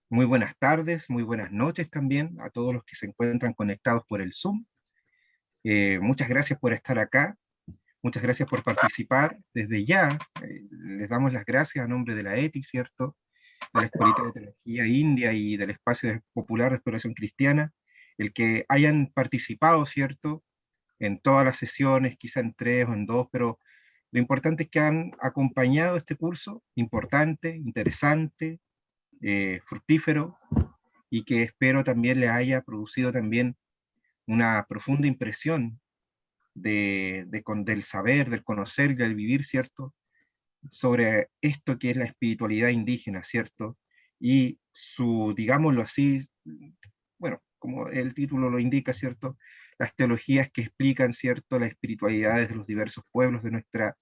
Muy buenas tardes, muy buenas noches también a todos los que se encuentran conectados por el Zoom. Muchas gracias por estar acá, muchas gracias por participar. Desde ya les damos las gracias a nombre de la ETI, ¿cierto? De la Escuelita de Teología India y del Espacio Popular de Exploración Cristiana, el que hayan participado, ¿cierto? En todas las sesiones, quizá en 3 o en 2, pero lo importante es que han acompañado este curso, importante, interesante, fructífero, y que espero también les haya producido también una profunda impresión del saber, del conocer y del vivir, ¿cierto? Sobre esto que es la espiritualidad indígena, ¿cierto? Y su, digámoslo así, bueno, como el título lo indica, ¿cierto? Las teologías que explican, ¿cierto? Las espiritualidades de los diversos pueblos de nuestra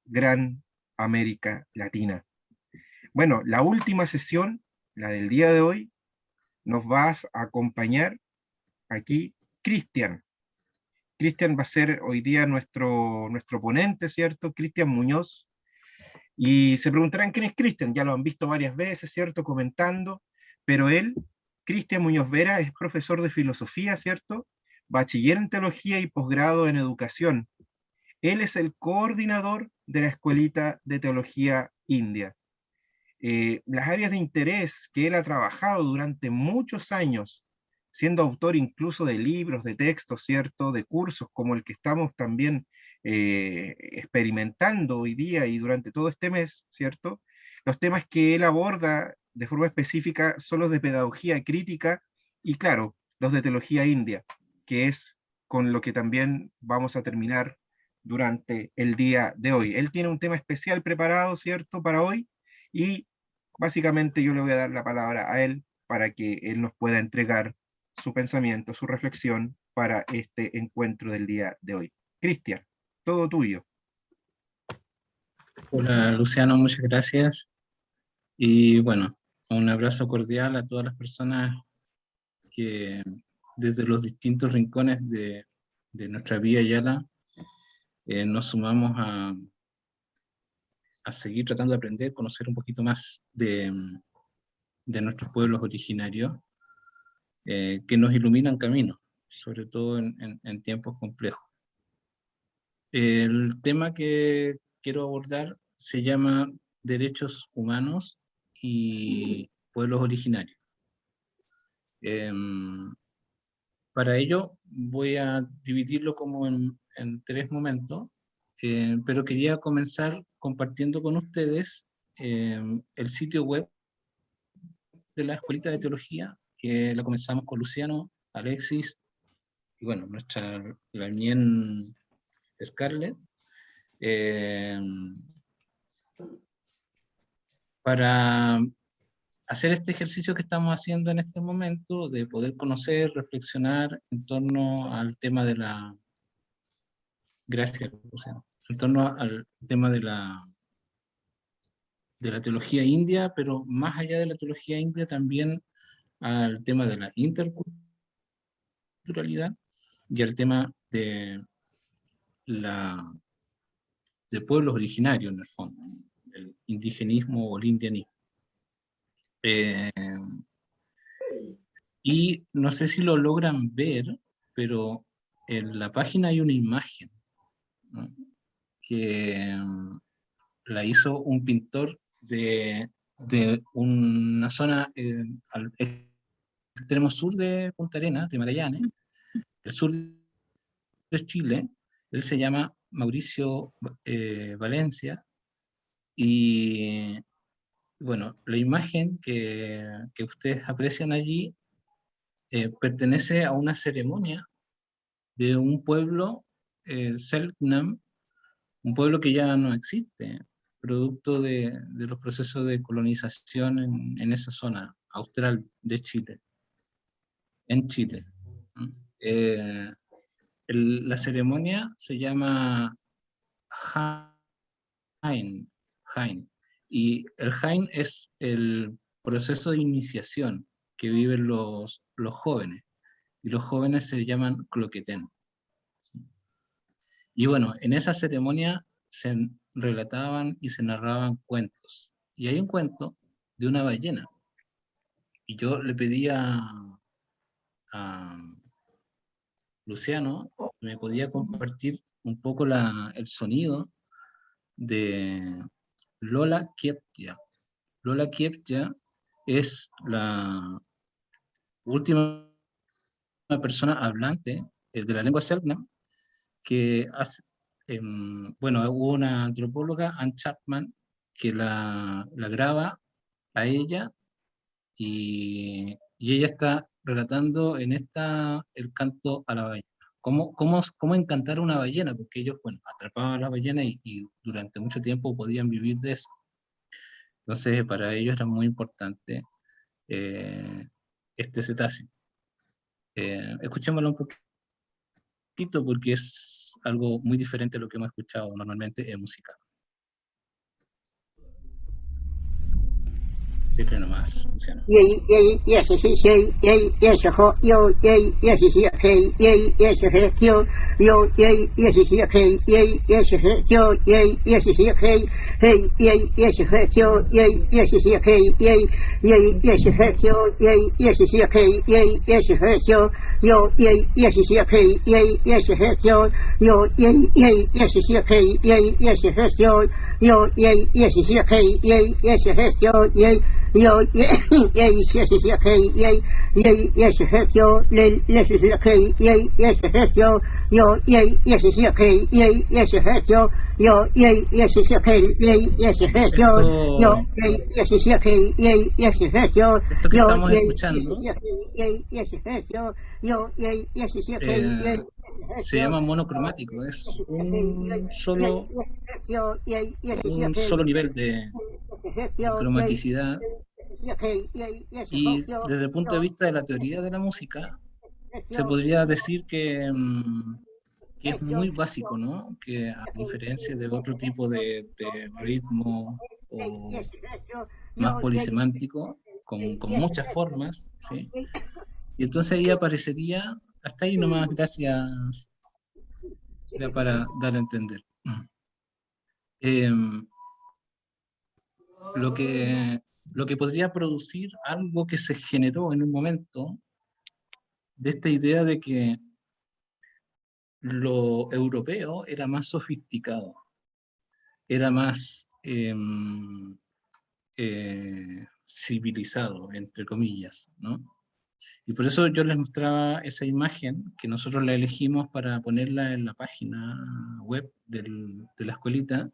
gran América Latina. Bueno, la última sesión, la del día de hoy, nos va a acompañar aquí Cristian. Cristian va a ser hoy día nuestro ponente, ¿cierto? Cristian Muñoz. Y se preguntarán quién es Cristian, ya lo han visto varias veces, ¿cierto? Comentando, pero él, Cristian Muñoz Vera, es profesor de filosofía, ¿cierto? Bachiller en teología y posgrado en educación. Él es el coordinador de la Escuelita de Teología India. Las áreas de interés que él ha trabajado durante muchos años, siendo autor incluso de libros, de textos, ¿cierto? De cursos como el que estamos también experimentando hoy día y durante todo este mes, ¿cierto? Los temas que él aborda de forma específica son los de pedagogía crítica y, claro, los de teología india, que es con lo que también vamos a terminar durante el día de hoy. Él tiene un tema especial preparado, ¿cierto?, para hoy, y básicamente yo le voy a dar la palabra a él para que él nos pueda entregar su pensamiento, su reflexión para este encuentro del día de hoy. Cristian, todo tuyo. Hola Luciano, muchas gracias. Y bueno, un abrazo cordial a todas las personas que desde los distintos rincones de nuestra Vía Yala nos sumamos a seguir tratando de aprender, conocer un poquito más de nuestros pueblos originarios que nos iluminan caminos, sobre todo en tiempos complejos. El tema que quiero abordar se llama Derechos Humanos y Pueblos Originarios. Para ello voy a dividirlo como en 3 momentos, pero quería comenzar compartiendo con ustedes el sitio web de la Escuelita de Teología, que la comenzamos con Luciano, Alexis, y bueno, nuestra la Mien Scarlett, eh, para hacer este ejercicio que estamos haciendo en este momento, de poder conocer, reflexionar en torno al tema de la... Gracias, Luciano. En torno al tema de la teología india, pero más allá de la teología india también al tema de la interculturalidad y al tema la, de pueblos originarios en el fondo, el indigenismo o el indianismo. Eh, y no sé si lo logran ver, pero en la página hay una imagen, ¿no?, que la hizo un pintor de una zona al extremo sur de Punta Arenas, de Magallanes, el sur de Chile. Él se llama Mauricio Valencia, y bueno, la imagen que ustedes aprecian allí pertenece a una ceremonia de un pueblo, Selknam, un pueblo que ya no existe, producto de los procesos de colonización en esa zona austral de Chile, en Chile. ¿No? La ceremonia se llama Hain, Hain, y el Hain es el proceso de iniciación que viven los jóvenes, y los jóvenes se llaman cloquetén. ¿Sí? Y bueno, en esa ceremonia se relataban y se narraban cuentos, Y hay un cuento de una ballena. Y yo le pedí a Luciano que me podía compartir un poco el sonido de Lola Kieptia. Lola Kieptia es la última persona hablante de la lengua Selknam que hace, bueno, hubo una antropóloga, Anne Chapman, que la graba a ella y ella está relatando en esta el canto a la ballena. ¿Cómo encantar a una ballena? Porque ellos, bueno, atrapaban a la ballena y durante mucho tiempo podían vivir de eso. Entonces, para ellos era muy importante este cetáceo. Escuchémoslo un poquito porque es algo muy diferente a lo que hemos escuchado normalmente en música. Dile nomás, Luciano. yo ye se se ke ye se he yo le se se ke ye se he yo ye se ke ye se he yo ye se ke ye se he yo ye se ke ye se he Esto que yo estamos ye escuchando se he yo ye se eh, ke se llama monocromático, es un solo nivel de cromaticidad. Y desde el punto de vista de la teoría de la música, se podría decir que es muy básico, ¿no? Que a diferencia del otro tipo de ritmo o más polisemántico, con muchas formas, ¿sí? Y entonces ahí aparecería, hasta ahí nomás, gracias, era para dar a entender. Eh, lo que podría producir algo que se generó en un momento de esta idea de que lo europeo era más sofisticado, era más civilizado, entre comillas, ¿no? Y por eso yo les mostraba esa imagen que nosotros la elegimos para ponerla en la página web de la escuelita,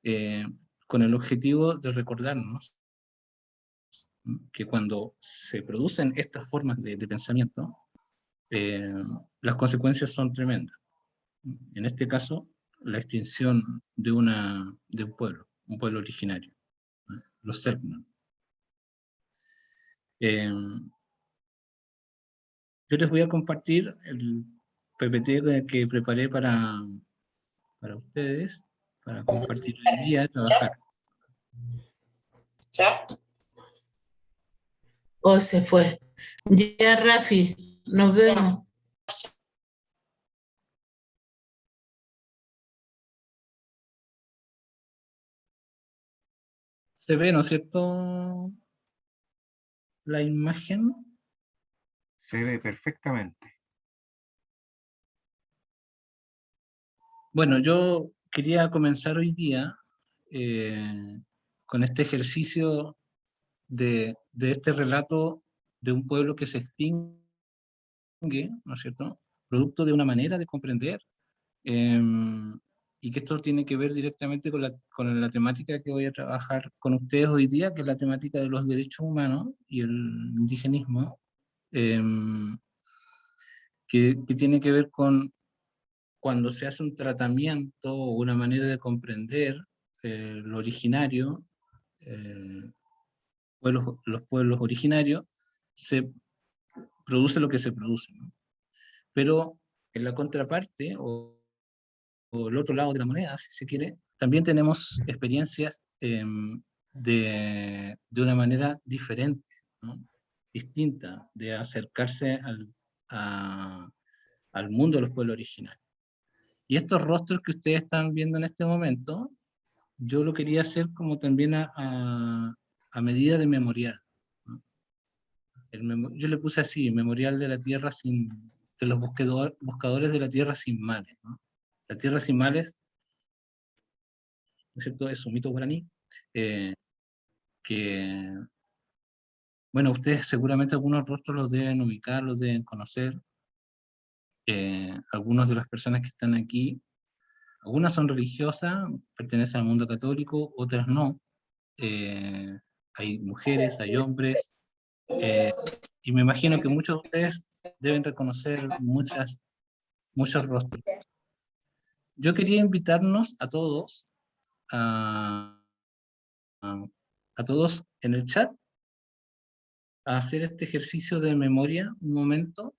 eh, con el objetivo de recordarnos que cuando se producen estas formas de pensamiento, eh, las consecuencias son tremendas. En este caso, la extinción de un pueblo originario, ¿no? Los Selknam. Yo les voy a compartir el PPT que preparé para ustedes, para compartir hoy día, trabajar. ¿Ya? O se fue. Ya, Rafi, nos vemos. Se ve, ¿no es cierto?, la imagen. Se ve perfectamente. Bueno, yo quería comenzar hoy día con este ejercicio de este relato de un pueblo que se extingue, ¿no es cierto?, producto de una manera de comprender, y que esto tiene que ver directamente con la temática que voy a trabajar con ustedes hoy día, que es la temática de los derechos humanos y el indigenismo, que tiene que ver con cuando se hace un tratamiento o una manera de comprender lo originario, los pueblos originarios, se produce lo que se produce, ¿no? Pero en la contraparte, o el otro lado de la moneda, si se quiere, también tenemos experiencias de una manera diferente, ¿no?, distinta, de acercarse al mundo de los pueblos originarios. Y estos rostros que ustedes están viendo en este momento yo lo quería hacer como también a medida de memorial, ¿no? Yo le puse así, memorial de la tierra de los buscadores de la tierra sin males, ¿no? La tierra sin males, ¿no es cierto?, es un mito guaraní, que, bueno, ustedes seguramente algunos rostros los deben ubicar, los deben conocer, algunas de las personas que están aquí, algunas son religiosas, pertenecen al mundo católico, otras no, hay mujeres, hay hombres, y me imagino que muchos de ustedes deben reconocer muchos rostros. Yo quería invitarnos a todos, a todos en el chat, a hacer este ejercicio de memoria un momento,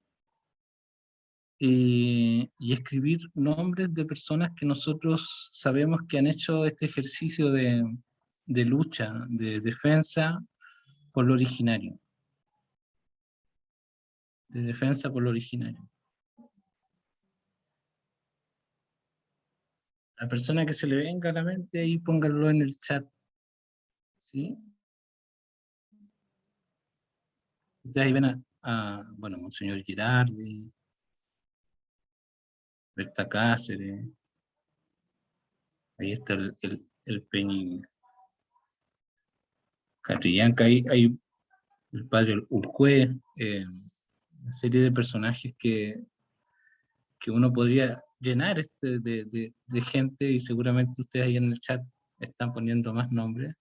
y escribir nombres de personas que nosotros sabemos que han hecho este ejercicio de lucha, de defensa por lo originario. De defensa por lo originario. La persona que se le venga a la mente, ahí pónganlo en el chat, ¿sí? Ustedes ahí ven bueno, Monseñor Girardi, Berta Cáceres, ahí está el Peñi Catrillanca, ahí hay el padre Urcue, una serie de personajes que uno podría llenar de gente, y seguramente ustedes ahí en el chat están poniendo más nombres.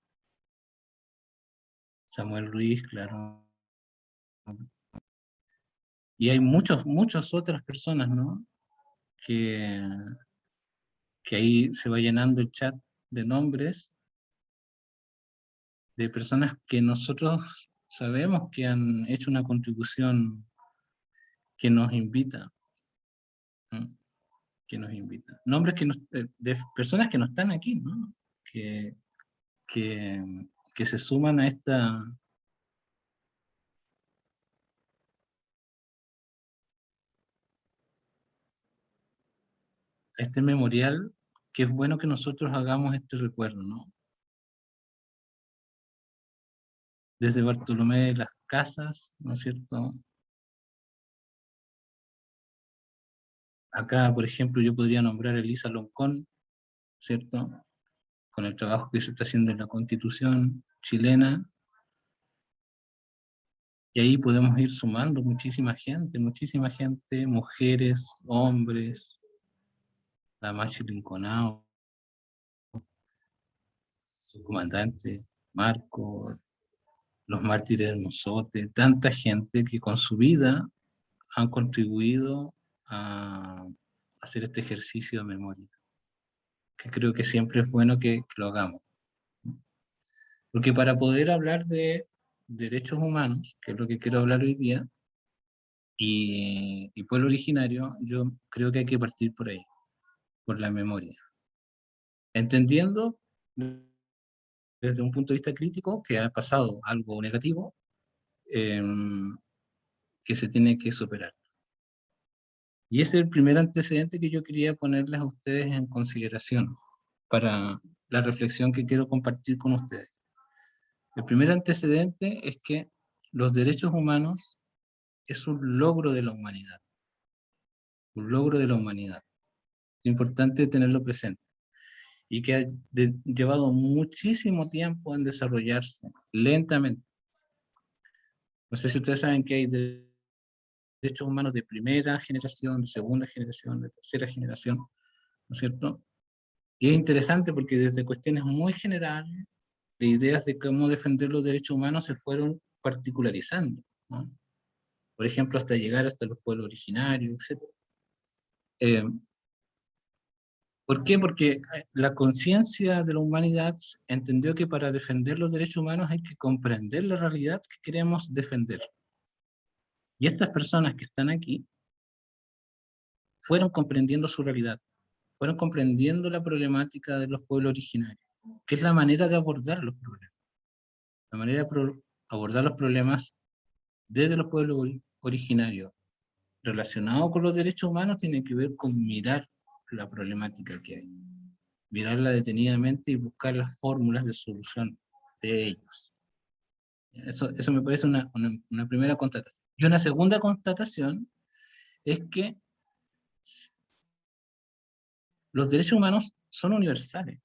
Samuel Ruiz, claro. Y hay muchas otras personas, ¿no? Que ahí se va llenando el chat de nombres de personas que nosotros sabemos que han hecho una contribución que nos invita, ¿no? Que nos invita. Nombres de personas que no están aquí, ¿no? Que se suman a este memorial, que es bueno que nosotros hagamos este recuerdo, ¿no? Desde Bartolomé de las Casas, ¿no es cierto? Acá, por ejemplo, yo podría nombrar a Elisa Loncón, ¿cierto? Con el trabajo que se está haciendo en la Constitución chilena. Y ahí podemos ir sumando muchísima gente, mujeres, hombres, la Machi Linconao, su comandante Marco, los mártires del Mozote, tanta gente que con su vida han contribuido a hacer este ejercicio de memoria, que creo que siempre es bueno que lo hagamos. Porque para poder hablar de derechos humanos, que es lo que quiero hablar hoy día, y pueblo originario, yo creo que hay que partir por ahí, por la memoria. Entendiendo desde un punto de vista crítico que ha pasado algo negativo, que se tiene que superar. Y ese es el primer antecedente que yo quería ponerles a ustedes en consideración para la reflexión que quiero compartir con ustedes. El primer antecedente es que los derechos humanos es un logro de la humanidad. Un logro de la humanidad. Es importante tenerlo presente. Y que ha llevado muchísimo tiempo en desarrollarse, lentamente. No sé si ustedes saben que hay derechos humanos de primera generación, de segunda generación, de tercera generación, ¿no es cierto? Y es interesante porque desde cuestiones muy generales, de ideas de cómo defender los derechos humanos se fueron particularizando, ¿no? Por ejemplo, hasta llegar hasta los pueblos originarios, etc. ¿Por qué? Porque la conciencia de la humanidad entendió que para defender los derechos humanos hay que comprender la realidad que queremos defender. Y estas personas que están aquí fueron comprendiendo su realidad, fueron comprendiendo la problemática de los pueblos originarios, que es la manera de abordar los problemas. La manera de abordar los problemas desde los pueblos originarios relacionado con los derechos humanos tiene que ver con mirar la problemática que hay. mirarla detenidamente y buscar las fórmulas de solución de ellos. Eso me parece una primera constatación. Y una segunda constatación es que los derechos humanos son universales,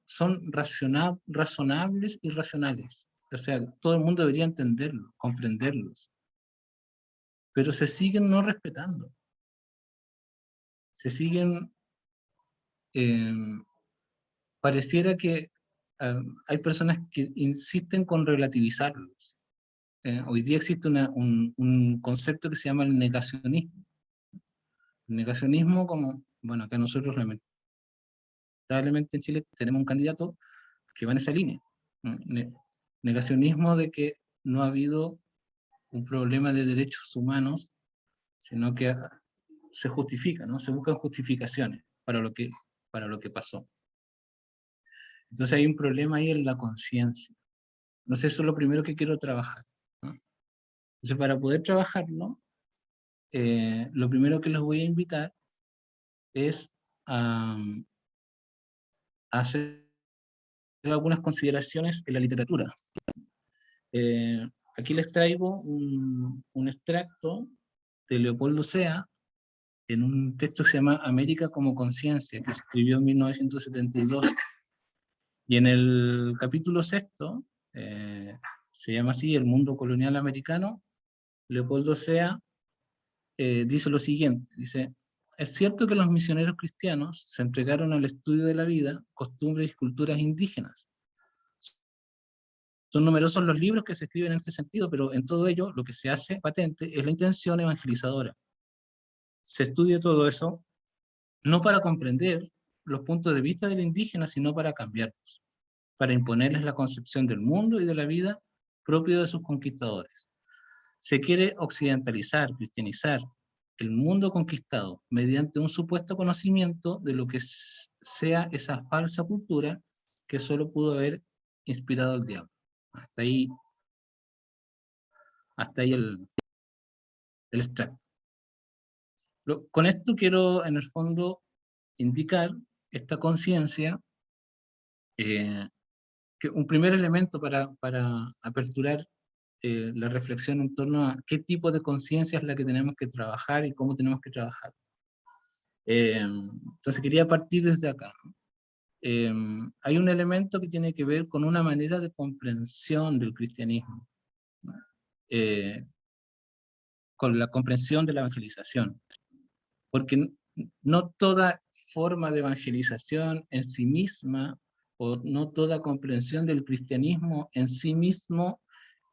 son razonables y racionales. O sea, todo el mundo debería entenderlos, comprenderlos, pero se siguen no respetando. Se siguen, pareciera que hay personas que insisten con relativizarlos. Hoy día existe un concepto que se llama el negacionismo. El negacionismo, como, bueno, acá nosotros lamentablemente en Chile tenemos un candidato que va en esa línea. Negacionismo de que no ha habido un problema de derechos humanos, sino que se justifica, ¿no? Se buscan justificaciones para lo que pasó. Entonces hay un problema ahí en la conciencia. Entonces eso es lo primero que quiero trabajar, ¿no? Entonces para poder trabajarlo, lo primero que los voy a invitar es a hacer algunas consideraciones en la literatura. Aquí les traigo un extracto de Leopoldo Sea en un texto que se llama América como conciencia, que se escribió en 1972. Y en el capítulo 6, se llama así, El mundo colonial americano, Leopoldo Sea dice lo siguiente, dice: es cierto que los misioneros cristianos se entregaron al estudio de la vida, costumbres y culturas indígenas. Son numerosos los libros que se escriben en este sentido, pero en todo ello lo que se hace patente es la intención evangelizadora. Se estudia todo eso no para comprender los puntos de vista del indígena, sino para cambiarlos, para imponerles la concepción del mundo y de la vida propio de sus conquistadores. Se quiere occidentalizar, cristianizar el mundo conquistado mediante un supuesto conocimiento de lo que sea esa falsa cultura que solo pudo haber inspirado al diablo. Hasta ahí el extracto. Con esto quiero, en el fondo, indicar esta conciencia, que un primer elemento para aperturar la reflexión en torno a qué tipo de conciencia es la que tenemos que trabajar y cómo tenemos que trabajar. Entonces quería partir desde acá, ¿no? Hay un elemento que tiene que ver con una manera de comprensión del cristianismo, ¿no? Con la comprensión de la evangelización, porque no toda forma de evangelización en sí misma, o no toda comprensión del cristianismo en sí mismo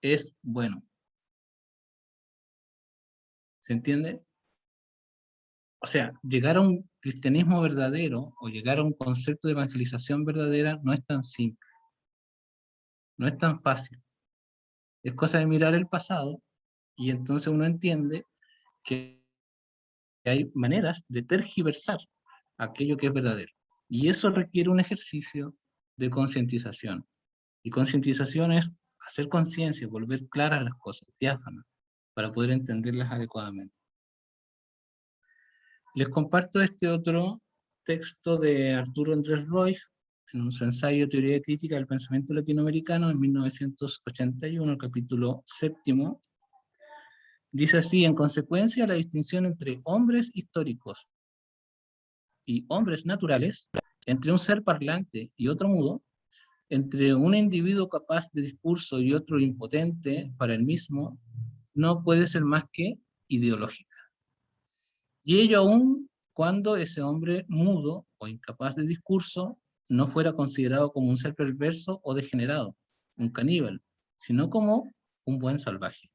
es bueno. ¿Se entiende? O sea, llegar a un cristianismo verdadero o llegar a un concepto de evangelización verdadera no es tan simple, no es tan fácil. Es cosa de mirar el pasado y entonces uno entiende que hay maneras de tergiversar aquello que es verdadero. Y eso requiere un ejercicio de concientización. Y concientización es hacer conciencia, volver claras las cosas, diáfanas, para poder entenderlas adecuadamente. Les comparto este otro texto de Arturo Andrés Roig, en su ensayo Teoría y Crítica del Pensamiento Latinoamericano, en 1981, el capítulo 7. Dice así: en consecuencia, la distinción entre hombres históricos y hombres naturales, entre un ser parlante y otro mudo, entre un individuo capaz de discurso y otro impotente para el mismo, no puede ser más que ideológica. Y ello aún cuando ese hombre mudo o incapaz de discurso no fuera considerado como un ser perverso o degenerado, un caníbal, sino como un buen salvaje.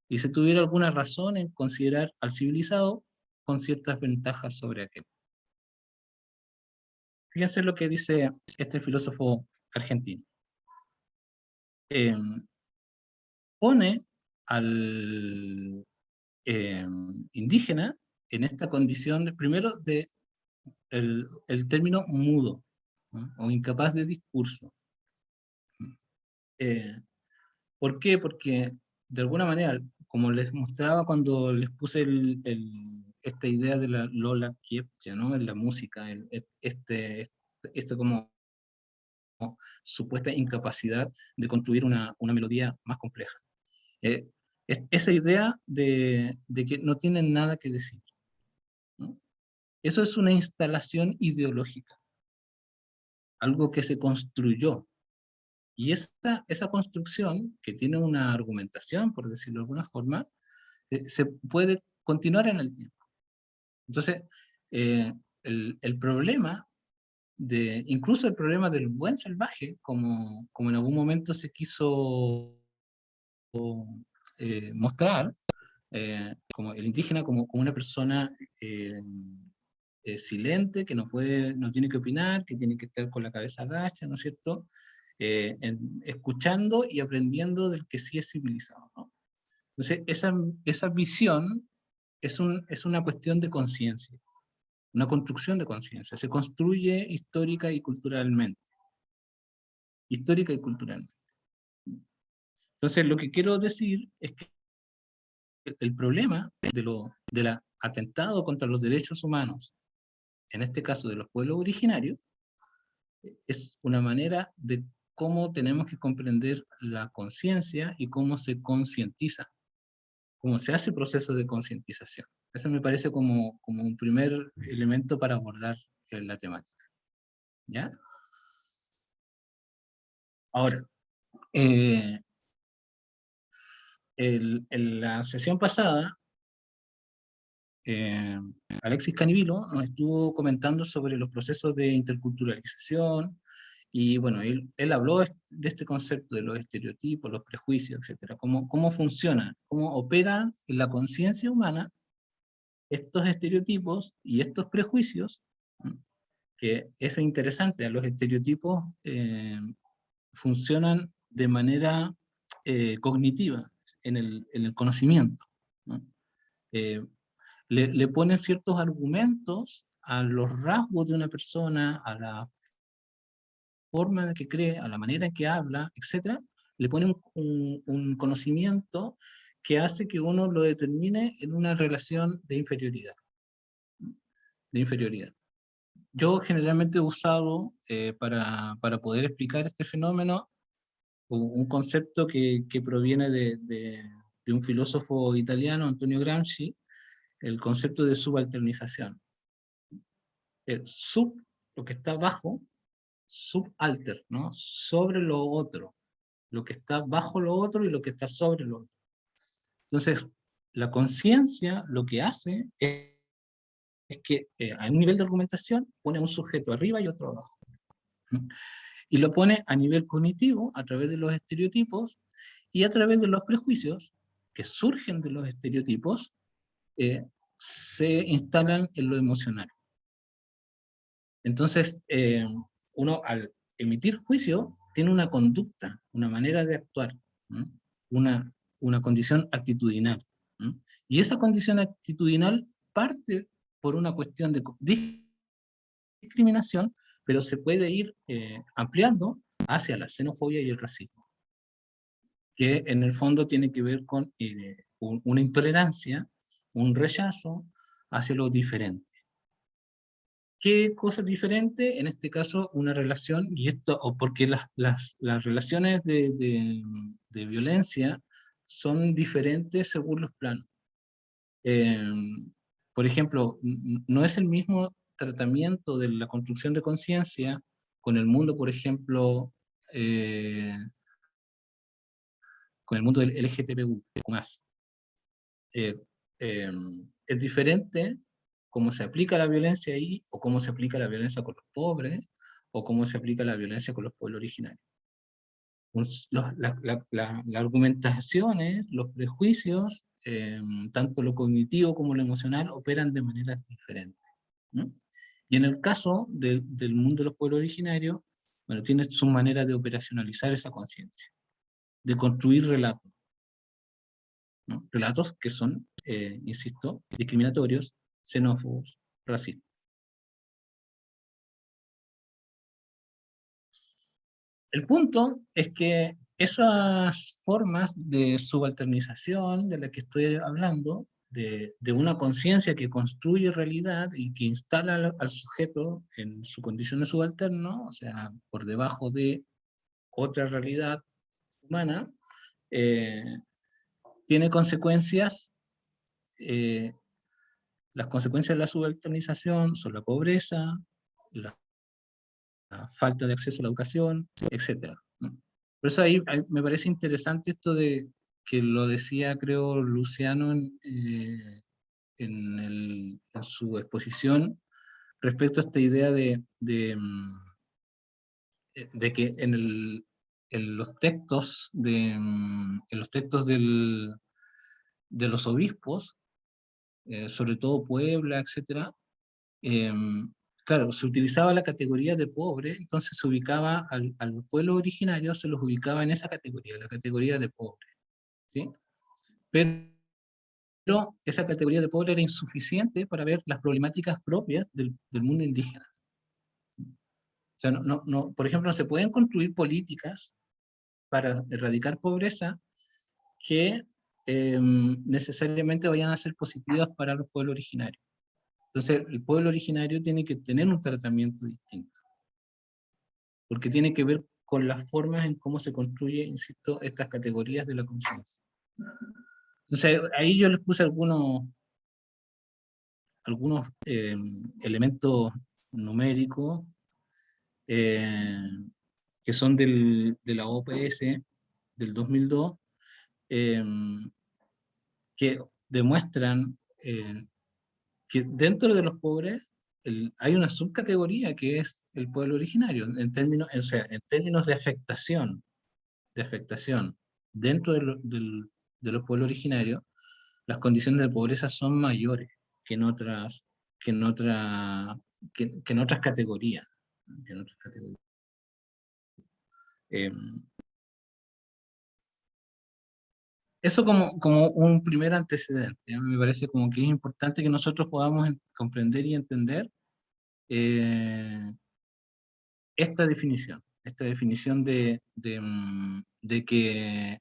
Y se tuviera alguna razón en considerar al civilizado con ciertas ventajas sobre aquel. Fíjense lo que dice este filósofo argentino. Pone al indígena en esta condición, primero, de el término mudo, ¿no? O incapaz de discurso. ¿Por qué? Porque de alguna manera, como les mostraba cuando les puse esta idea de la Lola Kiepcha, ¿no? En la música, este como supuesta incapacidad de construir una melodía más compleja. Esa idea de que no tienen nada que decir, ¿no? Eso es una instalación ideológica, algo que se construyó. Y esa construcción, que tiene una argumentación, por decirlo de alguna forma, se puede continuar en el tiempo. Entonces, el problema, incluso el problema del buen salvaje, como en algún momento se quiso mostrar, como el indígena como una persona silente, que no tiene que opinar, que tiene que estar con la cabeza agacha, ¿no es cierto? Escuchando y aprendiendo del que sí es civilizado, ¿no? Entonces, esa visión es una cuestión de conciencia, una construcción de conciencia, se construye histórica y culturalmente. Histórica y culturalmente. Entonces, lo que quiero decir es que el problema del atentado contra los derechos humanos, en este caso de los pueblos originarios, es una manera de cómo tenemos que comprender la conciencia y cómo se concientiza, cómo se hace el proceso de concientización. Eso me parece como un primer elemento para abordar la temática. ¿Ya? Ahora, en la sesión pasada, Alexis Canivilo nos estuvo comentando sobre los procesos de interculturalización, y bueno, él habló de este concepto de los estereotipos, los prejuicios, etcétera, cómo funcionan, cómo operan en la conciencia humana estos estereotipos y estos prejuicios, que eso es interesante, los estereotipos funcionan de manera cognitiva, en el conocimiento, ¿no? Le ponen ciertos argumentos a los rasgos de una persona, a la forma en la que cree, a la manera en que habla, etc. Le ponen un conocimiento que hace que uno lo determine en una relación de inferioridad. Yo generalmente he usado, para poder explicar este fenómeno, un concepto que proviene de un filósofo italiano, Antonio Gramsci, el concepto de subalternización. Lo que está abajo, subalter, ¿no? Sobre lo otro. Lo que está bajo lo otro y lo que está sobre lo otro. Entonces, la conciencia lo que hace es que a un nivel de argumentación pone un sujeto arriba y otro abajo. Y lo pone a nivel cognitivo, a través de los estereotipos, y a través de los prejuicios que surgen de los estereotipos, se instalan en lo emocional. Entonces, uno al emitir juicio tiene una conducta, una manera de actuar, una condición actitudinal. Y esa condición actitudinal parte por una cuestión de discriminación, pero se puede ir ampliando hacia la xenofobia y el racismo, que en el fondo tiene que ver con una intolerancia, un rechazo hacia lo diferente. ¿Qué cosa diferente? En este caso, una relación, y esto, o porque las relaciones de violencia son diferentes según los planos. Por ejemplo, no es el mismo tratamiento de la construcción de conciencia con el mundo, por ejemplo, con el mundo del LGTBQ+. Es diferente cómo se aplica la violencia ahí, o cómo se aplica la violencia con los pobres, o cómo se aplica la violencia con los pueblos originarios. Las argumentaciones, los prejuicios, tanto lo cognitivo como lo emocional, operan de manera diferente, ¿no? Y en el caso del mundo de los pueblos originarios, bueno, tiene su manera de operacionalizar esa conciencia, de construir relatos, ¿no? Relatos que son, insisto, discriminatorios, xenófobos, racistas. El punto es que esas formas de subalternización de las que estoy hablando de una conciencia que construye realidad y que instala al sujeto en su condición de subalterno, o sea, por debajo de otra realidad humana, tiene consecuencias. Las consecuencias de la subalternización son la pobreza, la falta de acceso a la educación, etc. Por eso ahí me parece interesante esto de que lo decía, creo, Luciano en su exposición respecto a esta idea de que en los textos de los obispos, sobre todo Puebla, etc., claro, se utilizaba la categoría de pobre, entonces se ubicaba al pueblo originario, se los ubicaba en esa categoría, la categoría de pobre, ¿sí? Pero esa categoría de pobre era insuficiente para ver las problemáticas propias del mundo indígena. O sea, por ejemplo, no se pueden construir políticas para erradicar pobreza que necesariamente vayan a ser positivas para los pueblos originarios. Entonces, el pueblo originario tiene que tener un tratamiento distinto, porque tiene que ver con las formas en cómo se construye, insisto, estas categorías de la conciencia. Entonces, ahí yo les puse algunos elementos numéricos que son de la OPS del 2002, que demuestran que dentro de los pobres hay una subcategoría que es el pueblo originario, en términos de afectación, dentro de los pueblos originarios, las condiciones de pobreza son mayores que en otras categorías. Eso como un primer antecedente. ¿Ya? Me parece como que es importante que nosotros podamos comprender y entender esta definición de que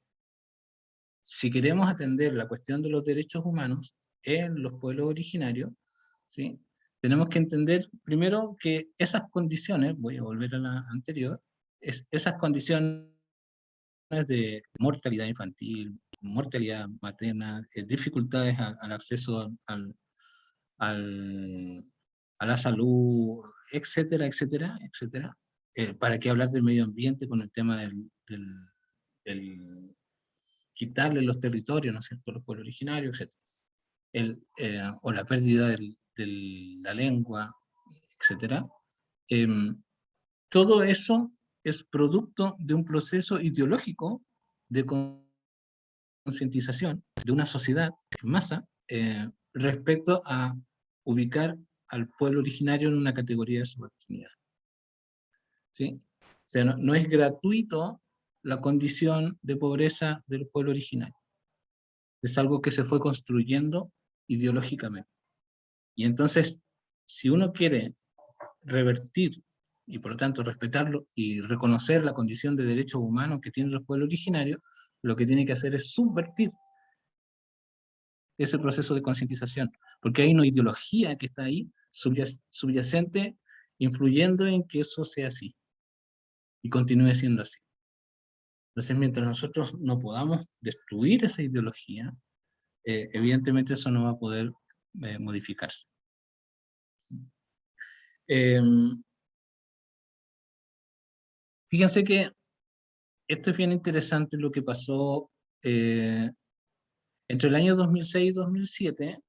si queremos atender la cuestión de los derechos humanos en los pueblos originarios, ¿sí? Tenemos que entender primero que esas condiciones, voy a volver a la anterior, esas condiciones de mortalidad infantil, mortalidad materna, dificultades al acceso a la salud, etcétera, etcétera, etcétera. ¿Para qué hablar del medio ambiente con el tema del quitarle los territorios, ¿no es cierto?, a los pueblos originarios, etcétera. O la pérdida de la lengua, etcétera. Todo eso es producto de un proceso ideológico de concientización de una sociedad en masa respecto a ubicar al pueblo originario en una categoría de subalternidad. ¿Sí? O sea, no es gratuito la condición de pobreza del pueblo originario. Es algo que se fue construyendo ideológicamente. Y entonces, si uno quiere revertir y por lo tanto respetarlo y reconocer la condición de derechos humanos que tienen los pueblos originarios, lo que tiene que hacer es subvertir ese proceso de concientización, porque hay una ideología que está ahí, subyacente, influyendo en que eso sea así, y continúe siendo así. Entonces, mientras nosotros no podamos destruir esa ideología, evidentemente eso no va a poder modificarse. Fíjense que esto es bien interesante lo que pasó entre el año 2006 y 2007,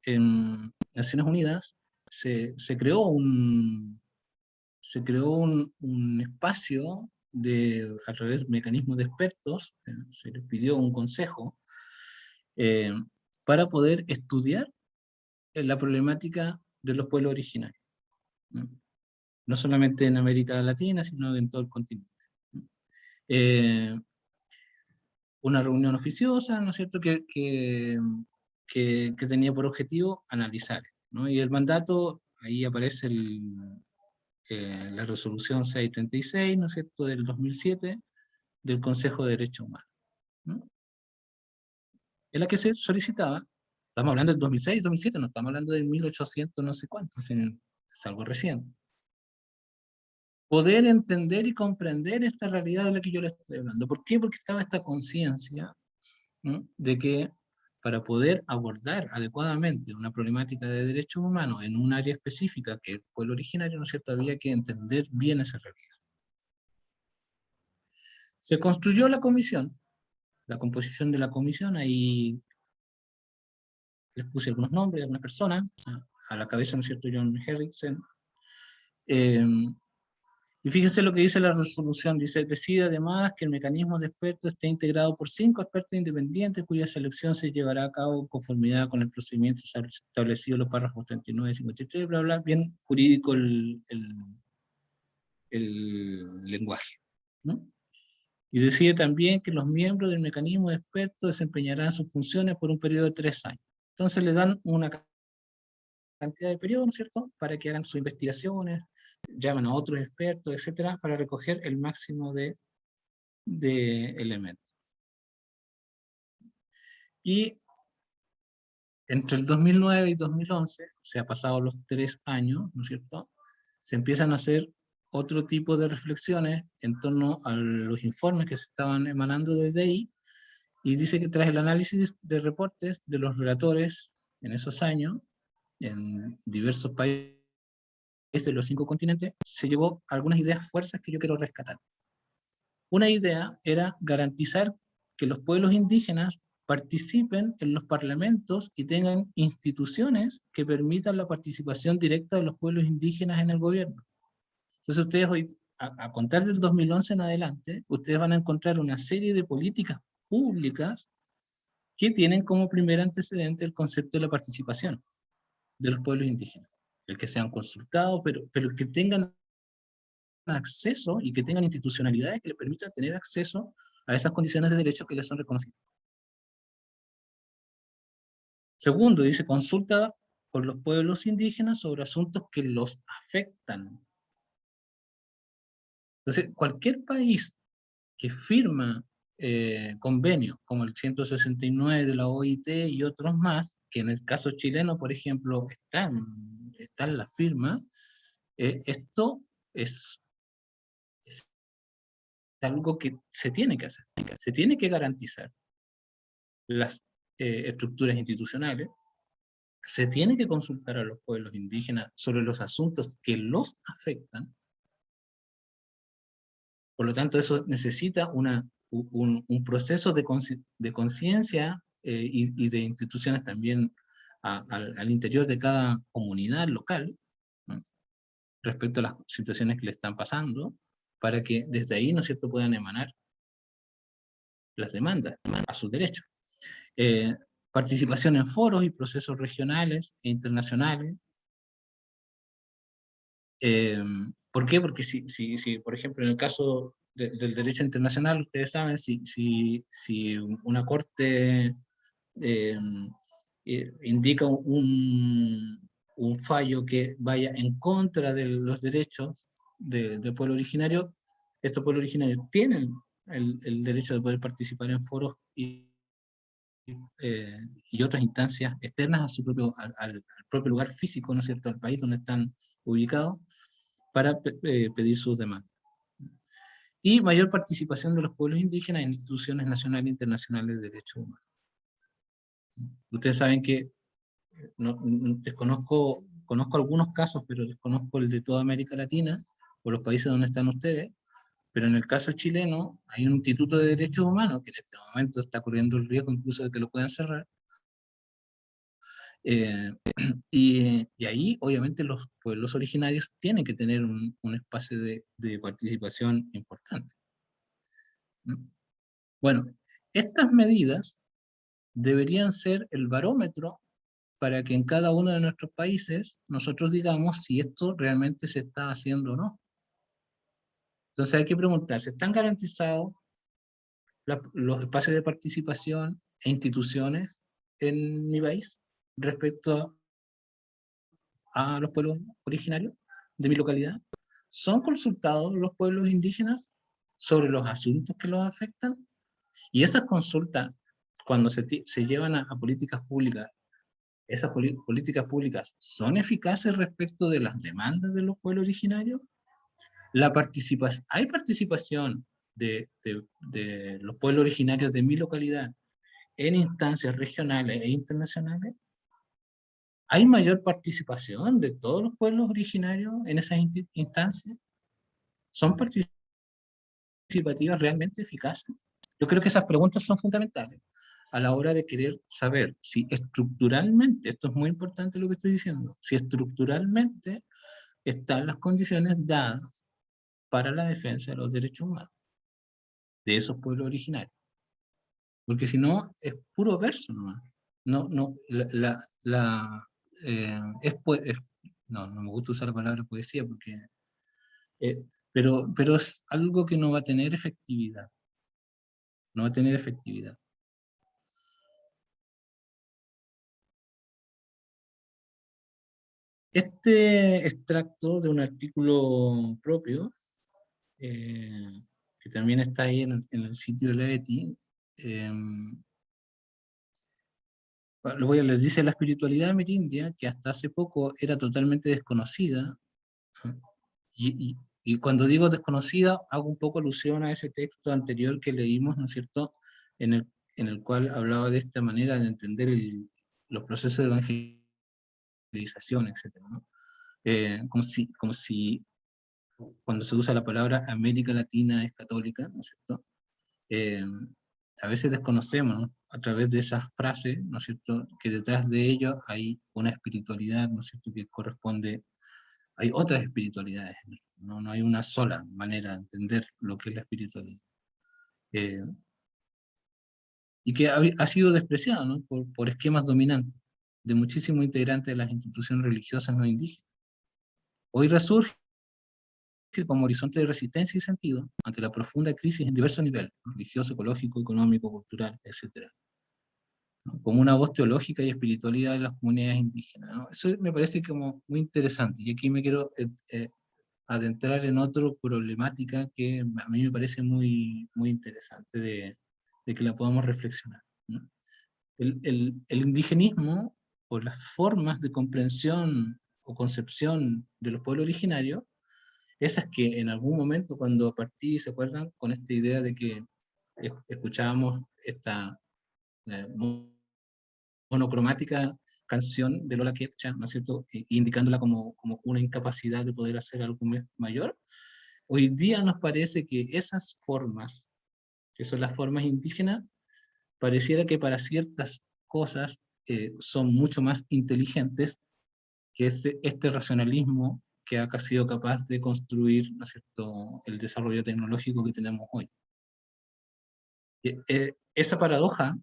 en Naciones Unidas se creó un espacio a través de mecanismos de expertos, se les pidió un consejo para poder estudiar la problemática de los pueblos originarios, no solamente en América Latina, sino en todo el continente. Una reunión oficiosa, ¿no es cierto?, que tenía por objetivo analizar, ¿no? Y el mandato, ahí aparece la resolución 636, ¿no es cierto?, del 2007, del Consejo de Derechos Humanos, ¿no? en la que se solicitaba, estamos hablando del 2006, 2007, no estamos hablando del 1800 no sé cuánto, es algo reciente. Poder entender y comprender esta realidad de la que yo le estoy hablando. ¿Por qué? Porque estaba esta conciencia, ¿no?, de que para poder abordar adecuadamente una problemática de derechos humanos en un área específica, que es el pueblo originario, ¿no es cierto?, había que entender bien esa realidad. Se construyó la comisión, la composición de la comisión, ahí les puse algunos nombres de algunas personas, a la cabeza, ¿no es cierto?, John Harrison. Y fíjense lo que dice la resolución, dice: decide además que el mecanismo de expertos esté integrado por 5 expertos independientes cuya selección se llevará a cabo en conformidad con el procedimiento establecido en los párrafos 39 y 53, bla, bla, bien jurídico el lenguaje, ¿no? Y decide también que los miembros del mecanismo de expertos desempeñarán sus funciones por un periodo de 3 años. Entonces le dan una cantidad de periodo, ¿no es cierto?, para que hagan sus investigaciones, llaman a otros expertos, etcétera, para recoger el máximo de elementos. Y entre el 2009 y 2011, o sea, pasados los 3 años, ¿no es cierto?, se empiezan a hacer otro tipo de reflexiones en torno a los informes que se estaban emanando desde ahí, y dice que tras el análisis de reportes de los relatores en esos años, en diversos países de los 5 continentes, se llevó algunas ideas fuerzas que yo quiero rescatar. Una idea era garantizar que los pueblos indígenas participen en los parlamentos y tengan instituciones que permitan la participación directa de los pueblos indígenas en el gobierno. Entonces ustedes hoy, a contar del 2011 en adelante, ustedes van a encontrar una serie de políticas públicas que tienen como primer antecedente el concepto de la participación de los pueblos indígenas. El que sean consultados, pero que tengan acceso y que tengan institucionalidades que les permitan tener acceso a esas condiciones de derecho que les son reconocidas. Segundo, dice: consulta con los pueblos indígenas sobre asuntos que los afectan. Entonces, cualquier país que firma convenios como el 169 de la OIT y otros más, que en el caso chileno, por ejemplo, están las firmas, esto es algo que se tiene que hacer. Se tiene que garantizar las estructuras institucionales, se tiene que consultar a los pueblos indígenas sobre los asuntos que los afectan. Por lo tanto, eso necesita un proceso de conciencia y de instituciones también al interior de cada comunidad local, ¿no?, respecto a las situaciones que le están pasando, para que desde ahí, ¿no es cierto?, puedan emanar las demandas a sus derechos. Participación en foros y procesos regionales e internacionales. ¿Por qué? Porque si, por ejemplo, en el caso del derecho internacional, ustedes saben, si una corte indica un fallo que vaya en contra de los derechos del pueblo originario, estos pueblos originarios tienen el derecho de poder participar en foros y otras instancias externas a su al propio lugar físico, ¿no es cierto?, al país donde están ubicados, para pedir sus demandas. Y mayor participación de los pueblos indígenas en instituciones nacionales e internacionales de derechos humanos. Ustedes saben que conozco algunos casos, pero desconozco el de toda América Latina, o los países donde están ustedes, pero en el caso chileno hay un Instituto de Derechos Humanos que en este momento está corriendo el riesgo incluso de que lo puedan cerrar. Y ahí, obviamente, los pueblos originarios tienen que tener un espacio de participación importante. Bueno, estas medidas deberían ser el barómetro para que en cada uno de nuestros países nosotros digamos si esto realmente se está haciendo o no. Entonces hay que preguntarse, ¿están garantizados los espacios de participación e instituciones en mi país respecto a los pueblos originarios de mi localidad? ¿Son consultados los pueblos indígenas sobre los asuntos que los afectan? Y esas consultas, cuando se llevan a políticas públicas, ¿esas políticas públicas son eficaces respecto de las demandas de los pueblos originarios? ¿Hay participación de los pueblos originarios de mi localidad en instancias regionales e internacionales? ¿Hay mayor participación de todos los pueblos originarios en esas instancias? ¿Son participativas realmente eficaces? Yo creo que esas preguntas son fundamentales a la hora de querer saber si estructuralmente, esto es muy importante lo que estoy diciendo, si estructuralmente están las condiciones dadas para la defensa de los derechos humanos de esos pueblos originarios. Porque si no, es puro verso nomás. No, no, no, no me gusta usar la palabra poesía, porque, pero es algo que no va a tener efectividad. No va a tener efectividad. Este extracto de un artículo propio, que también está ahí en el sitio de la ETI, les dice: la espiritualidad amerindia, que hasta hace poco era totalmente desconocida, y cuando digo desconocida, hago un poco alusión a ese texto anterior que leímos, ¿no es cierto?, en el cual hablaba de esta manera de entender los procesos de evangelización, etc., ¿no? Como si cuando se usa la palabra América Latina es católica, ¿no es cierto?, a veces desconocemos, ¿no?, a través de esas frases, ¿no es cierto?, que detrás de ello hay una espiritualidad, ¿no es cierto?, que corresponde, hay otras espiritualidades, no, no hay una sola manera de entender lo que es la espiritualidad. Y que ha sido despreciado, ¿no?, por esquemas dominantes de muchísimos integrantes de las instituciones religiosas no indígenas. Hoy resurge como horizonte de resistencia y sentido ante la profunda crisis en diversos niveles, religioso, ecológico, económico, cultural, etc., ¿no?, como una voz teológica y espiritualidad de las comunidades indígenas, ¿no? Eso me parece como muy interesante, y aquí me quiero adentrar en otra problemática que a mí me parece muy, muy interesante de que la podamos reflexionar, ¿no? El indigenismo, o las formas de comprensión o concepción de los pueblos originarios, esas que en algún momento cuando partí, ¿se acuerdan?, con esta idea de que escuchábamos esta monocromática canción de Lola Quechá, ¿no es cierto?, indicándola como una incapacidad de poder hacer algo mayor. Hoy día nos parece que esas formas, que son las formas indígenas, pareciera que para ciertas cosas son mucho más inteligentes que este racionalismo que ha sido capaz de construir, ¿no es cierto?, el desarrollo tecnológico que tenemos hoy. Esa paradoja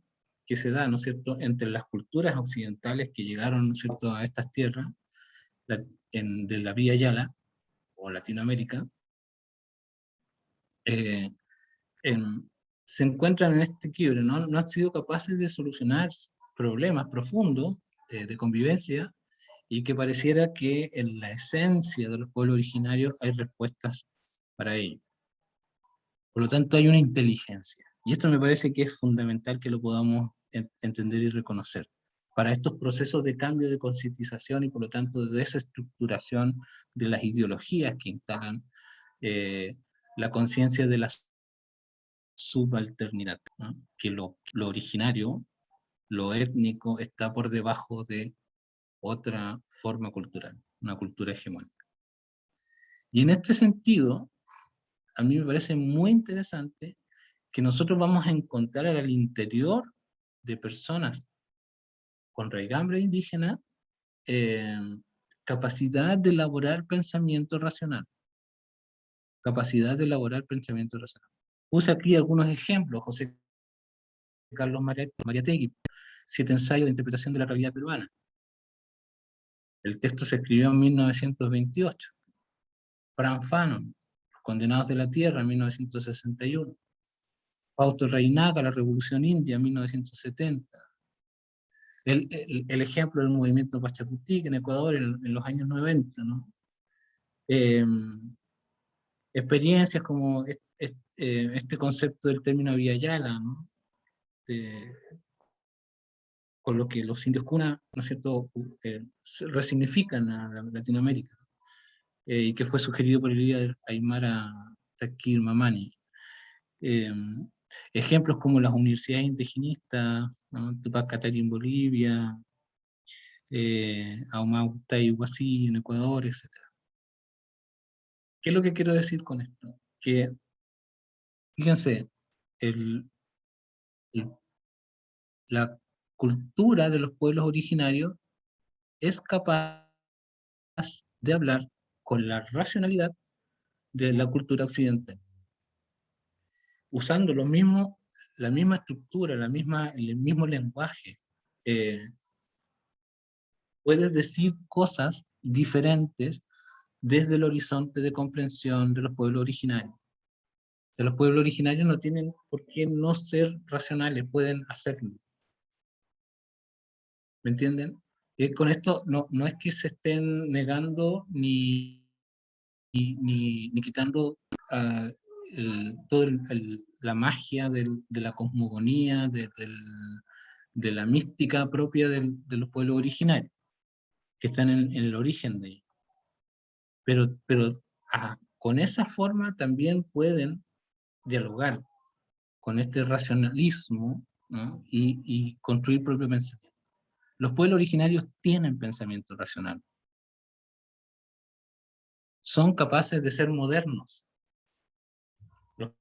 que se da, ¿no es cierto?, entre las culturas occidentales que llegaron, ¿no es cierto?, a estas tierras, de la Vía Yala, o Latinoamérica, se encuentran en este quiebre, ¿no? No han sido capaces de solucionar problemas profundos de convivencia, y que pareciera que en la esencia de los pueblos originarios hay respuestas para ello. Por lo tanto, hay una inteligencia. Y esto me parece que es fundamental que lo podamos entender y reconocer para estos procesos de cambio de concientización, y por lo tanto de desestructuración de las ideologías que instalan la conciencia de la subalternidad, ¿no?, que lo originario, lo étnico, está por debajo de otra forma cultural, una cultura hegemónica. Y en este sentido, a mí me parece muy interesante que nosotros vamos a encontrar al interior de personas con raigambre indígena capacidad de elaborar pensamiento racional. Capacidad de elaborar pensamiento racional. Puse aquí algunos ejemplos: José Carlos Mariátegui, 7 ensayos de interpretación de la realidad peruana. El texto se escribió en 1928. Fran Fanon, Los condenados de la tierra, en 1961. Fausto Reynaga, La revolución india, en 1970. El ejemplo del movimiento Pachakutik en Ecuador en los años 90, ¿no? Experiencias como este concepto del término Vía Yala, ¿no?, con lo que los indios Kuna, ¿no es cierto?, resignifican a Latinoamérica, y que fue sugerido por el líder Aymara Takir Mamani. Ejemplos como las universidades indigenistas, ¿no? Tupac Katari en Bolivia, Aumautai Huasi en Ecuador, etc. ¿Qué es lo que quiero decir con esto? Que, fíjense, la cultura de los pueblos originarios es capaz de hablar con la racionalidad de la cultura occidental, usando la misma estructura, el mismo lenguaje. Puedes decir cosas diferentes desde el horizonte de comprensión de los pueblos originarios. Los pueblos originarios no tienen por qué no ser racionales, pueden hacerlo. ¿Me entienden? Con esto no es que se estén negando ni quitando toda la magia de la cosmogonía, de la mística propia de los pueblos originarios, que están en el origen de ellos. Pero con esa forma también pueden dialogar con este racionalismo, ¿no? y construir propio pensamiento. Los pueblos originarios tienen pensamiento racional. Son capaces de ser modernos, los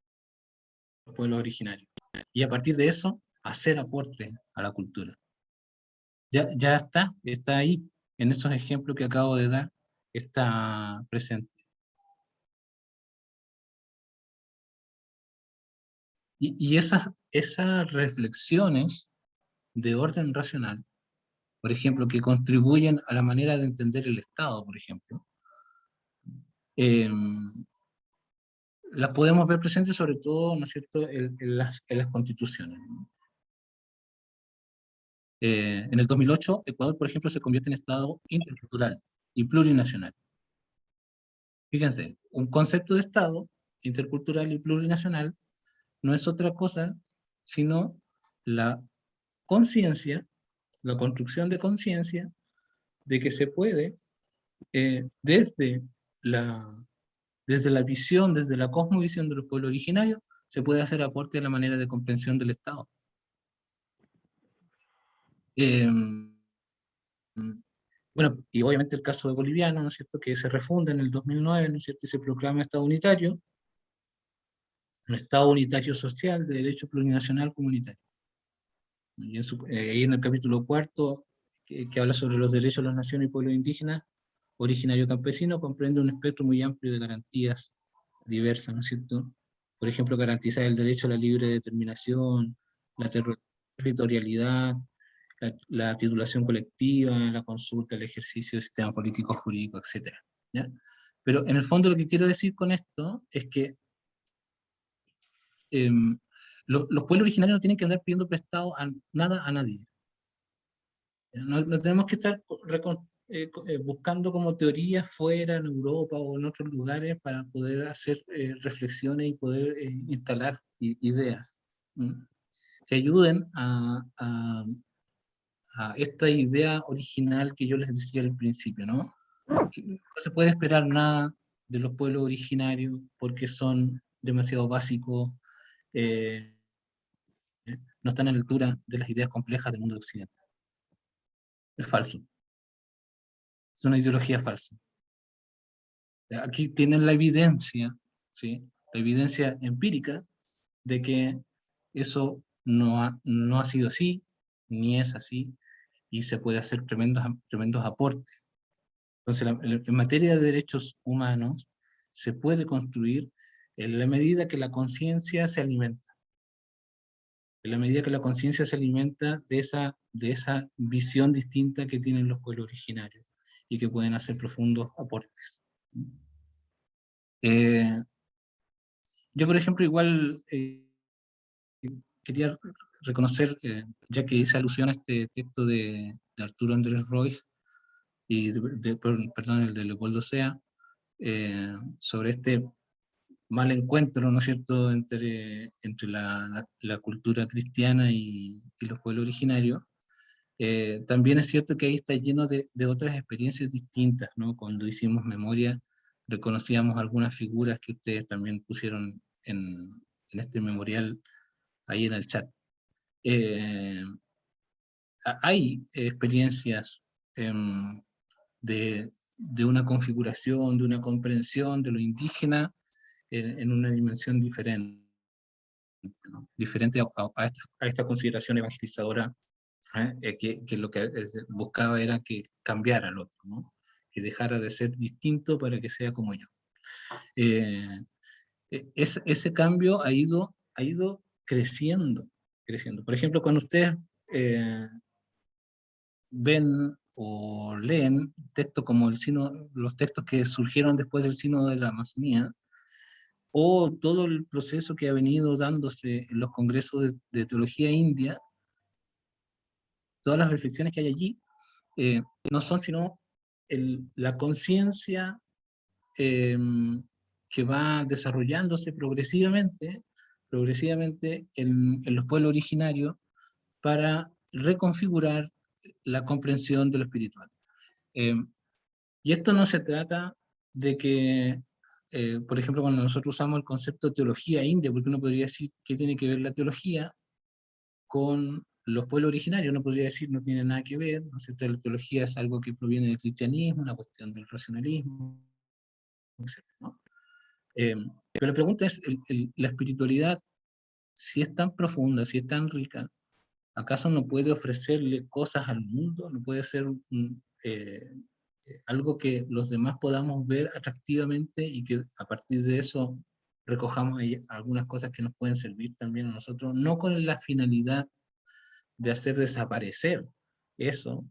pueblos originarios. Y a partir de eso, hacer aporte a la cultura. Ya está ahí, en esos ejemplos que acabo de dar, está presente. Y esas reflexiones de orden racional, por ejemplo, que contribuyen a la manera de entender el Estado, por ejemplo, las podemos ver presentes sobre todo, ¿no es cierto?, en las constituciones, ¿no? En el 2008, Ecuador, por ejemplo, se convierte en Estado intercultural y plurinacional. Fíjense, un concepto de Estado intercultural y plurinacional no es otra cosa sino la conciencia, la construcción de conciencia de que se puede, desde la visión, desde la cosmovisión de los pueblos originarios, se puede hacer aporte a la manera de comprensión del Estado. Bueno, y obviamente el caso de boliviano, ¿no es cierto?, que se refunda en el 2009, ¿no es cierto?, y se proclama Estado unitario, un Estado unitario social de derecho plurinacional comunitario. Y ahí en el capítulo 4, que habla sobre los derechos de las naciones y pueblos indígenas, originario campesino, comprende un espectro muy amplio de garantías diversas, ¿no es cierto? Por ejemplo, garantizar el derecho a la libre determinación, la territorialidad, la titulación colectiva, la consulta, el ejercicio del sistema político, jurídico, etc. ¿Ya? Pero en el fondo lo que quiero decir con esto es que los pueblos originarios no tienen que andar pidiendo prestado nada a nadie. No tenemos que estar buscando como teorías fuera, en Europa o en otros lugares, para poder hacer reflexiones y poder instalar ideas que ayuden a esta idea original que yo les decía al principio, ¿no? Que no se puede esperar nada de los pueblos originarios porque son demasiado básicos, no están a la altura de las ideas complejas del mundo occidental. Es falso. Es una ideología falsa. Aquí tienen la evidencia, ¿sí?, la evidencia empírica de que eso no ha sido así, ni es así, y se puede hacer tremendos aportes. Entonces, en materia de derechos humanos, se puede construir en la medida que la conciencia se alimenta. En la medida que la conciencia se alimenta de esa visión distinta que tienen los pueblos originarios y que pueden hacer profundos aportes. Yo, por ejemplo, igual quería reconocer, ya que hice alusión a este texto de Arturo Andrés Roig, y perdón, el de Leopoldo Sea, sobre este mal encuentro, ¿no es cierto?, entre la cultura cristiana y los pueblos originarios. También es cierto que ahí está lleno de otras experiencias distintas, ¿no? Cuando hicimos memoria, reconocíamos algunas figuras que ustedes también pusieron en este memorial ahí en el chat. Hay experiencias de una configuración, de una comprensión de lo indígena en una dimensión diferente, ¿no? Diferente a esta consideración evangelizadora, que lo que buscaba era que cambiara al otro, ¿no? Que dejara de ser distinto para que sea como yo. Ese cambio ha ido creciendo, creciendo. Por ejemplo, cuando ustedes ven o leen textos como los textos que surgieron después del Sínodo de la Amazonía, o todo el proceso que ha venido dándose en los congresos de teología india, todas las reflexiones que hay allí, no son sino la conciencia que va desarrollándose progresivamente en los pueblos originarios para reconfigurar la comprensión de lo espiritual. Y esto no se trata de que, por ejemplo, cuando nosotros usamos el concepto de teología india, porque uno podría decir qué tiene que ver la teología con los pueblos originarios, uno podría decir no tiene nada que ver, ¿no es cierto? La teología es algo que proviene del cristianismo, una cuestión del racionalismo, etc., ¿no? Pero la pregunta es, la espiritualidad, si es tan profunda, si es tan rica, ¿acaso no puede ofrecerle cosas al mundo? ¿No puede ser algo que los demás podamos ver atractivamente y que a partir de eso recojamos ahí algunas cosas que nos pueden servir también a nosotros? No con la finalidad de hacer desaparecer eso,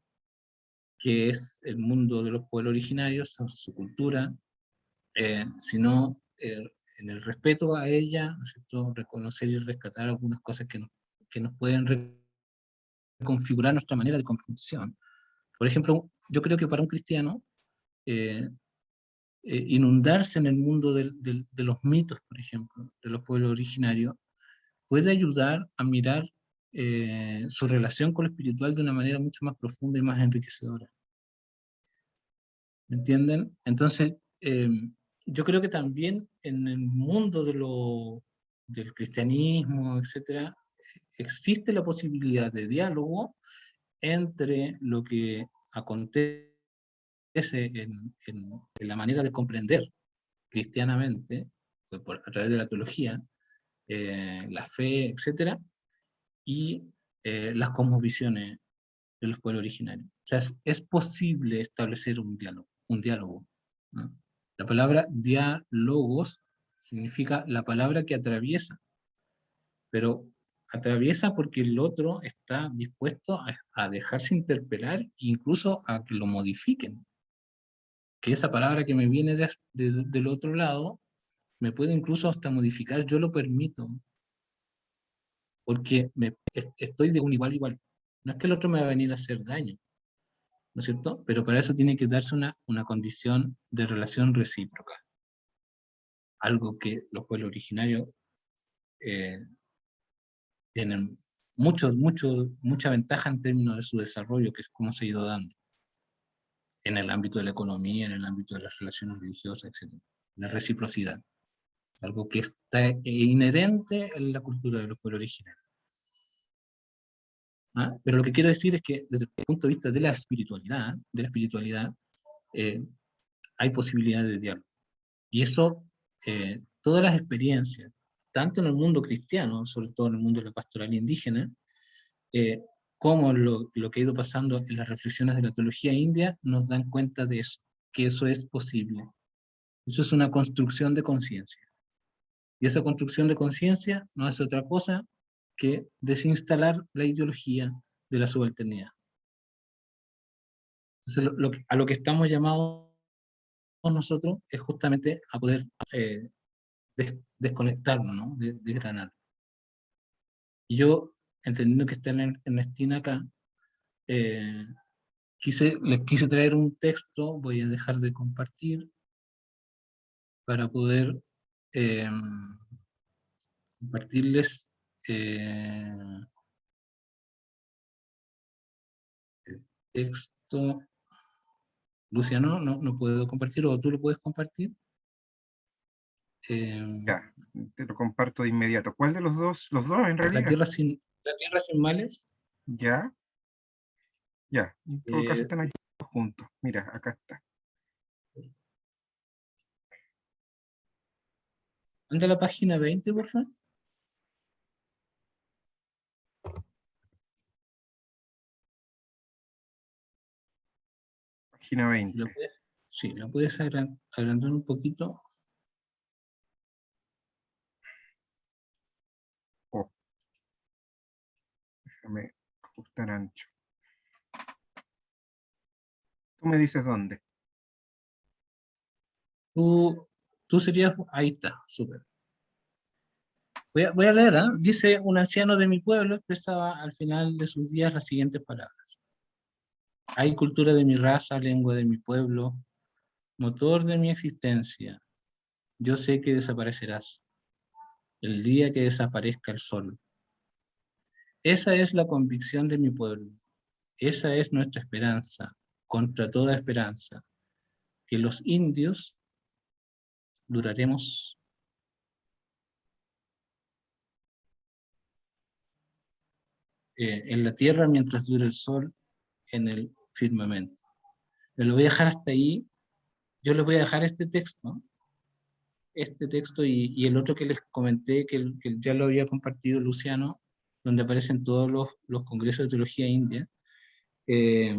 que es el mundo de los pueblos originarios, su cultura, sino en el respeto a ella, ¿no es cierto?, reconocer y rescatar algunas cosas que nos pueden reconfigurar nuestra manera de comprensión. Por ejemplo, yo creo que para un cristiano, inundarse en el mundo de los mitos, por ejemplo, de los pueblos originarios, puede ayudar a mirar su relación con lo espiritual de una manera mucho más profunda y más enriquecedora. ¿Me entienden? Entonces, yo creo que también en el mundo del cristianismo, etcétera, existe la posibilidad de diálogo entre lo que acontece en la manera de comprender cristianamente, a través de la teología, la fe, etcétera, y las cosmovisiones de los pueblos originarios. O sea, es posible establecer un diálogo, ¿no? La palabra diálogos significa la palabra que atraviesa, pero atraviesa porque el otro está dispuesto a dejarse interpelar e incluso a que lo modifiquen. Que esa palabra que me viene del otro lado me puede incluso hasta modificar, yo lo permito, porque estoy de un igual a igual. No es que el otro me va a venir a hacer daño, ¿no es cierto? Pero para eso tiene que darse una condición de relación recíproca. Algo que los pueblos originarios tienen mucha ventaja en términos de su desarrollo, que es cómo se ha ido dando en el ámbito de la economía, en el ámbito de las relaciones religiosas, etc. La reciprocidad, algo que está inherente en la cultura de los pueblos originarios. ¿Ah? Pero lo que quiero decir es que desde el punto de vista de la espiritualidad, hay posibilidad de diálogo. Y eso, todas las experiencias, tanto en el mundo cristiano, sobre todo en el mundo de la pastoral indígena, como lo que ha ido pasando en las reflexiones de la teología india, nos dan cuenta de eso, que eso es posible. Eso es una construcción de conciencia. Y esa construcción de conciencia no hace otra cosa que desinstalar la ideología de la subalternidad. Entonces, a lo que estamos llamados nosotros es justamente a poder desconectarnos, ¿no? Desgranar. Y yo, entendiendo que está Ernestina acá, les quise traer un texto, voy a dejar de compartir para poder compartirles texto. Luciano, no puedo compartir, o tú lo puedes compartir. Ya, te lo comparto de inmediato. ¿Cuál de los dos? Los dos, en La realidad. tierra sin males. Ya, ya. En todo caso eh, están aquí juntos. Mira, acá está. Anda a la página 20, por favor. Página Si 20. lo puedes, sí, lo puedes agrandar un poquito. Oh, déjame ajustar ancho. Tú me dices dónde. Tú serías, ahí está, súper. Voy a leer, ¿eh? Dice: un anciano de mi pueblo expresaba al final de sus días las siguientes palabras: hay cultura de mi raza, lengua de mi pueblo, motor de mi existencia. Yo sé que desaparecerás el día que desaparezca el sol. Esa es la convicción de mi pueblo. Esa es nuestra esperanza, contra toda esperanza, que los indios duraremos en la tierra mientras dure el sol en el firmamento. Me lo voy a dejar hasta ahí. Yo les voy a dejar este texto y el otro que les comenté, que ya lo había compartido Luciano, donde aparecen todos los congresos de teología india. Este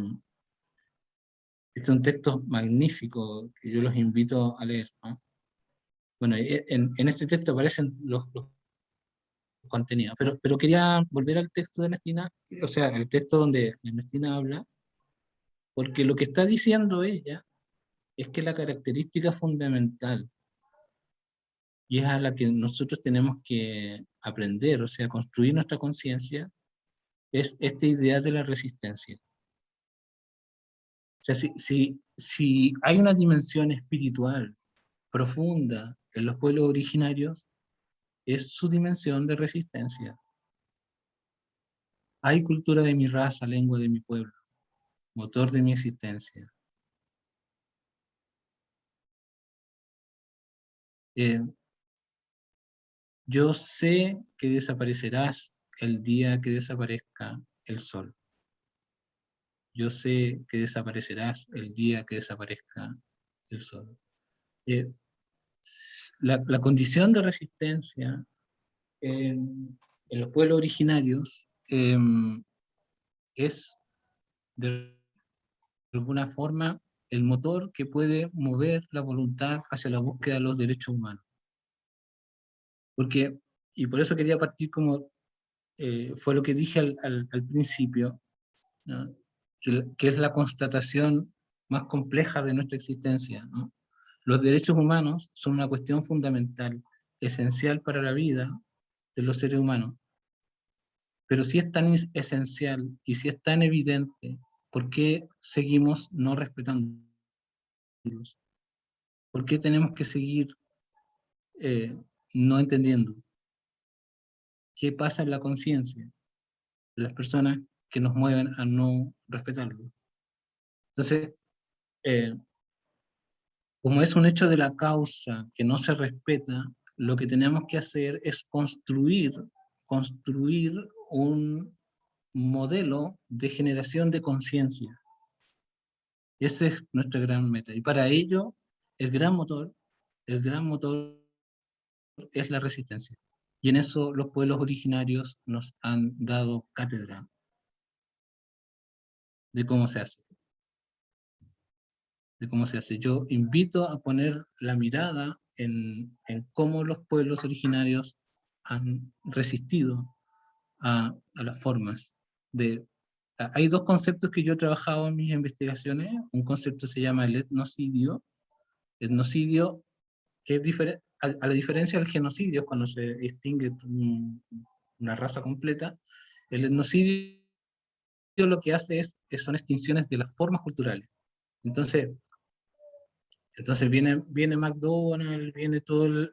es un texto magnífico que yo los invito a leer, ¿no? Bueno, en este texto aparecen los contenidos, pero quería volver al texto de Ernestina, o sea, el texto donde Ernestina habla, porque lo que está diciendo ella es que la característica fundamental, y es a la que nosotros tenemos que aprender, o sea, construir nuestra conciencia, es esta idea de la resistencia. O sea, si hay una dimensión espiritual profunda en los pueblos originarios, es su dimensión de resistencia. Hay cultura de mi raza, lengua de mi pueblo, motor de mi existencia. Yo sé que desaparecerás el día que desaparezca el sol. Yo sé que desaparecerás el día que desaparezca el sol. La condición de resistencia en los pueblos originarios es de alguna forma el motor que puede mover la voluntad hacia la búsqueda de los derechos humanos. Porque, y por eso quería partir como fue lo que dije al principio, ¿no? Que es la constatación más compleja de nuestra existencia, ¿no? Los derechos humanos son una cuestión fundamental, esencial para la vida de los seres humanos. Pero si es tan esencial y si es tan evidente, ¿por qué seguimos no respetándolos? ¿Por qué tenemos que seguir no entendiendo? ¿Qué pasa en la conciencia de las personas que nos mueven a no respetarlo? Entonces, como es un hecho de la causa que no se respeta, lo que tenemos que hacer es construir un modelo de generación de conciencia. Esa es nuestra gran meta. Y para ello, el gran motor es la resistencia. Y en eso los pueblos originarios nos han dado cátedra de cómo se hace. Yo invito a poner la mirada en cómo los pueblos originarios han resistido a las formas de... Hay dos conceptos que yo he trabajado en mis investigaciones. Un concepto se llama el etnocidio. Etnocidio, que es diferente, a la diferencia del genocidio, cuando se extingue una raza completa, el etnocidio lo que hace son extinciones de las formas culturales. Entonces viene McDonald's, viene todo el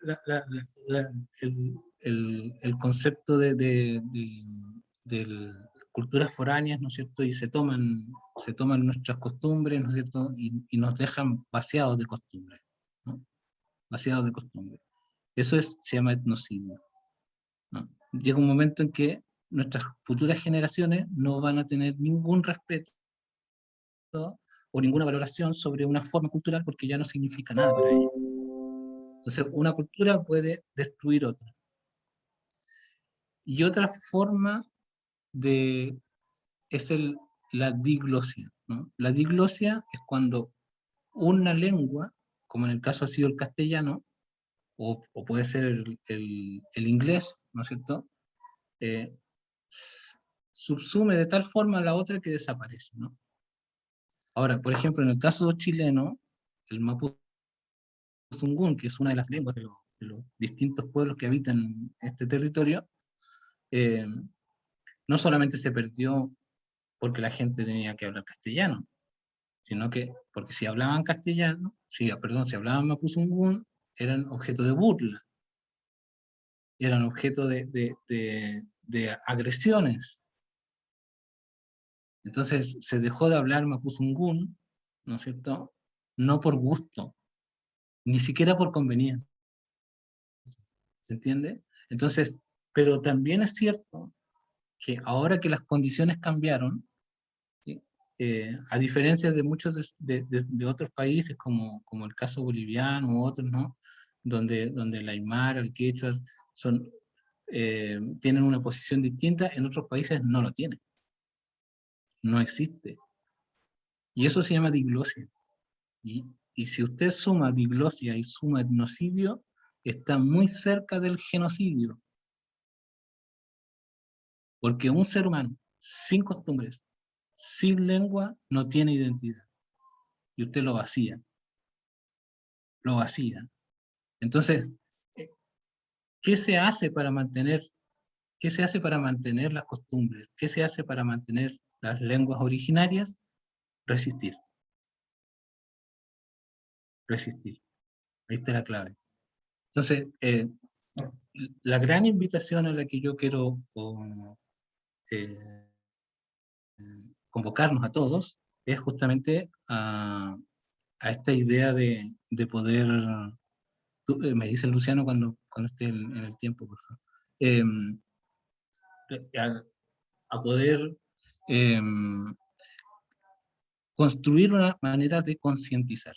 concepto de culturas foráneas, ¿no es cierto? Y se se toman nuestras costumbres, ¿no es cierto? Y nos dejan vaciados de costumbres, ¿no? Vaciados de costumbres. Eso se llama etnocidio, ¿no? Llega un momento en que nuestras futuras generaciones no van a tener ningún respeto o ninguna valoración sobre una forma cultural porque ya no significa nada para ellos. Entonces, una cultura puede destruir otra. Y otra forma es la diglosia, ¿no? La diglosia es cuando una lengua, como en el caso ha sido el castellano, o puede ser el inglés, ¿no es cierto? Subsume de tal forma a la otra que desaparece, ¿no? Ahora, por ejemplo, en el caso chileno, el mapudungun, que es una de las lenguas de los distintos pueblos que habitan este territorio, no solamente se perdió porque la gente tenía que hablar castellano, sino que porque si hablaban castellano, si hablaban mapudungun, eran objeto de burla, eran objeto de agresiones. Entonces se dejó de hablar mapudungun, ¿no es cierto? No por gusto, ni siquiera por conveniencia. ¿Se entiende? Entonces, pero también es cierto que ahora que las condiciones cambiaron, ¿sí? A diferencia de muchos de otros países, como el caso boliviano u otros, ¿no? Donde el aymara, el quechua tienen una posición distinta, en otros países no lo tienen. No existe. Y eso se llama diglosia. Y si usted suma diglosia y suma etnocidio, está muy cerca del genocidio. Porque un ser humano sin costumbres, sin lengua, no tiene identidad. Y usted lo vacía. Lo vacía. Entonces, ¿qué se hace para mantener las costumbres? ¿Qué se hace para mantener las lenguas originarias? Resistir. Resistir. Ahí está la clave. Entonces, la gran invitación a la que yo quiero convocarnos a todos es justamente a esta idea de poder, me dice Luciano cuando esté en el tiempo, por favor, a poder construir una manera de concientizar,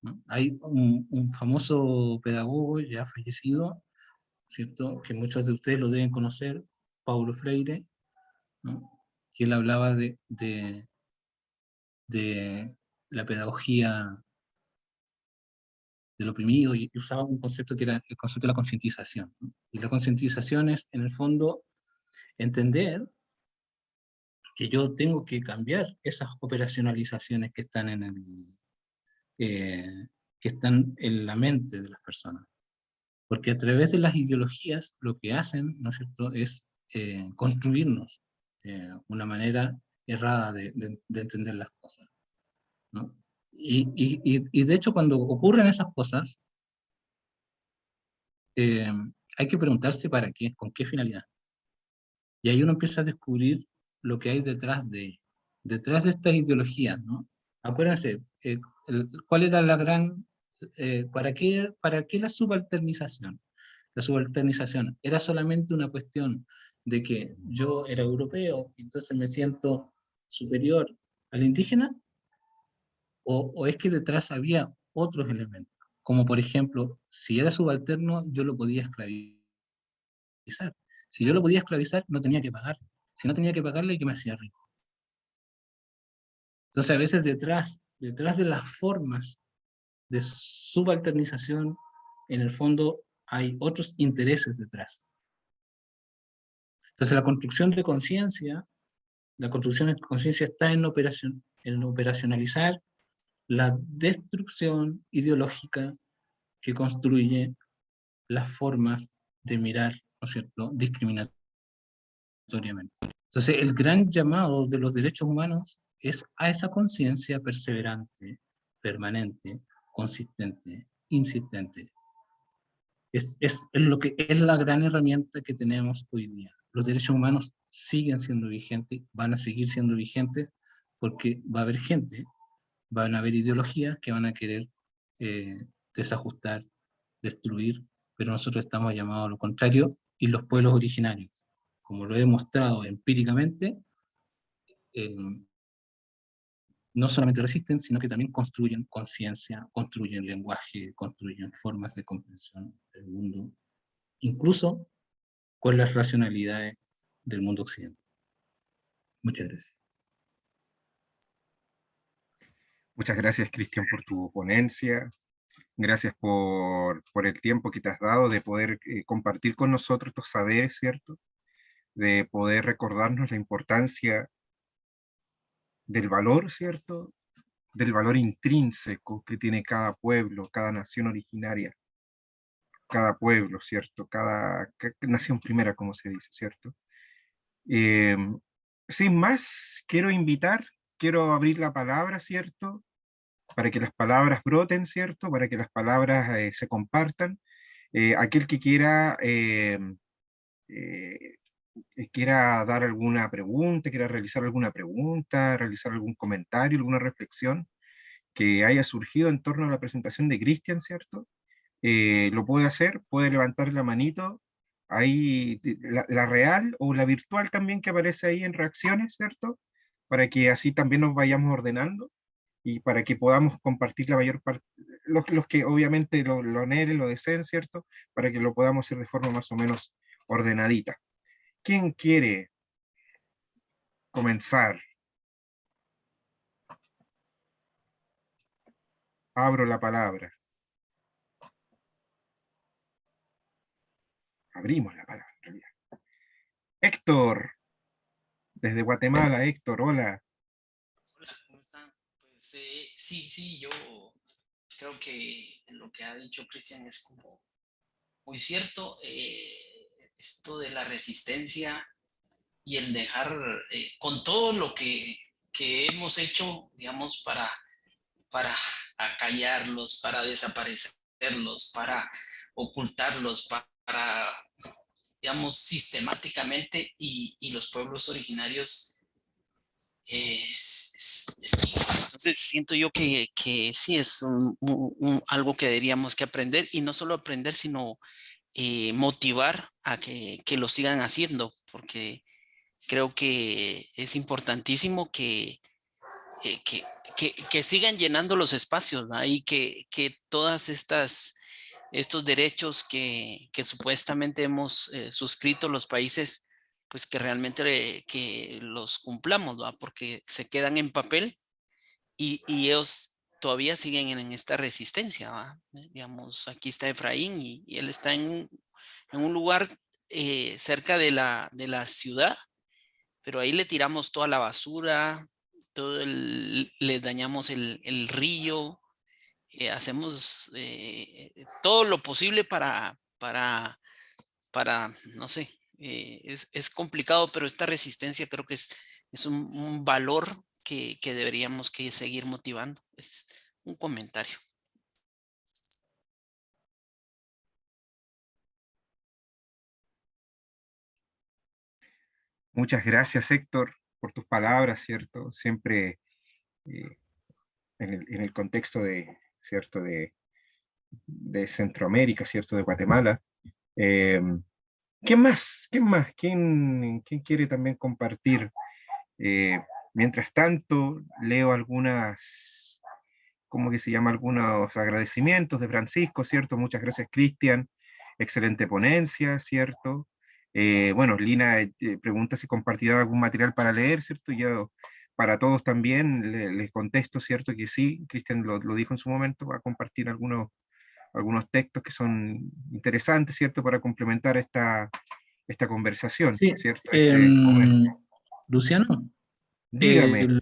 ¿no? Hay un famoso pedagogo ya fallecido, ¿cierto? Que muchos de ustedes lo deben conocer, Paulo Freire, ¿no? Que él hablaba de la pedagogía del oprimido y usaba un concepto que era el concepto de la concientización, ¿no? Y la concientización es, en el fondo, entender que yo tengo que cambiar esas operacionalizaciones que están que están en la mente de las personas. Porque a través de las ideologías lo que hacen, ¿no es cierto?, es construirnos una manera errada de entender las cosas, ¿no? Y de hecho cuando ocurren esas cosas, hay que preguntarse para qué, con qué finalidad. Y ahí uno empieza a descubrir lo que hay detrás de estas ideologías, ¿no? Acuérdense, ¿cuál era la gran, para qué la subalternización? La subalternización era solamente una cuestión de que yo era europeo, entonces me siento superior al indígena, o es que detrás había otros elementos, como por ejemplo, si era subalterno, yo lo podía esclavizar. Si yo lo podía esclavizar, no tenía que pagar. Si no tenía que pagarle, yo me hacía rico. Entonces, a veces detrás de las formas de subalternización, en el fondo hay otros intereses detrás. Entonces, la construcción de conciencia está en operacionalizar la destrucción ideológica que construye las formas de mirar, ¿no es cierto?, discriminatoriamente. Entonces, el gran llamado de los derechos humanos es a esa conciencia perseverante, permanente, consistente, insistente. Es lo que es la gran herramienta que tenemos hoy día. Los derechos humanos siguen siendo vigentes, van a seguir siendo vigentes, porque va a haber gente, van a haber ideologías que van a querer desajustar, destruir, pero nosotros estamos llamados a lo contrario, y los pueblos originarios, como lo he demostrado empíricamente, no solamente resisten, sino que también construyen conciencia, construyen lenguaje, construyen formas de comprensión del mundo, incluso con las racionalidades del mundo occidental. Muchas gracias. Muchas gracias, Cristian, por tu ponencia. Gracias por el tiempo que te has dado de poder compartir con nosotros tus saberes, ¿cierto? De poder recordarnos la importancia del valor, ¿cierto? Del valor intrínseco que tiene cada pueblo, cada nación originaria, cada pueblo, ¿cierto? Cada nación primera, como se dice, ¿cierto? Sin más, quiero abrir la palabra, ¿cierto? Para que las palabras broten, ¿cierto? Para que las palabras se compartan. Aquel que quiera dar alguna pregunta, quiera realizar alguna pregunta, realizar algún comentario, alguna reflexión que haya surgido en torno a la presentación de Cristian, ¿cierto? Lo puede hacer, puede levantar la manito, ahí la real o la virtual también que aparece ahí en reacciones, ¿cierto? Para que así también nos vayamos ordenando y para que podamos compartir la mayor parte, los que obviamente lo anhelen, lo deseen, ¿cierto? Para que lo podamos hacer de forma más o menos ordenadita. ¿Quién quiere comenzar? Abro la palabra. Abrimos la palabra, en realidad. Héctor, desde Guatemala. Héctor, hola. Hola, ¿cómo están? Pues sí, yo creo que lo que ha dicho Cristian es como muy cierto. Esto de la resistencia y el dejar, con todo lo que hemos hecho, digamos, para acallarlos, para desaparecerlos, para ocultarlos, para digamos, sistemáticamente y los pueblos originarios entonces siento yo que sí es algo que deberíamos que aprender y no solo aprender, sino motivar a que lo sigan haciendo, porque creo que es importantísimo eh, que, que sigan llenando los espacios, ¿no? Y que todas estos derechos que supuestamente hemos suscrito los países, pues que realmente que los cumplamos, ¿va? Porque se quedan en papel y ellos todavía siguen en esta resistencia, ¿va? Digamos, aquí está Efraín y él está en un lugar cerca de la ciudad, pero ahí le tiramos toda la basura, le dañamos el río, hacemos todo lo posible para no sé, es complicado, pero esta resistencia creo que es un valor que deberíamos que seguir motivando. Es un comentario. Muchas gracias, Héctor, por tus palabras, ¿cierto? Siempre eh, en el contexto de, ¿cierto? De Centroamérica, ¿cierto? De Guatemala. ¿Quién más? ¿Quién más? ¿Quién quiere también compartir? Eh, Mientras tanto, leo algunas, ¿cómo que se llama? Algunos agradecimientos de Francisco, ¿cierto? Muchas gracias, Cristian. Excelente ponencia, ¿cierto? Bueno, Lina pregunta si compartirá algún material para leer, ¿cierto? Yo, para todos también, les contesto, ¿cierto? Que sí, Cristian lo dijo en su momento, va a compartir algunos textos que son interesantes, ¿cierto? Para complementar esta conversación, Sí, ¿cierto? Este momento. Luciano, Dígame,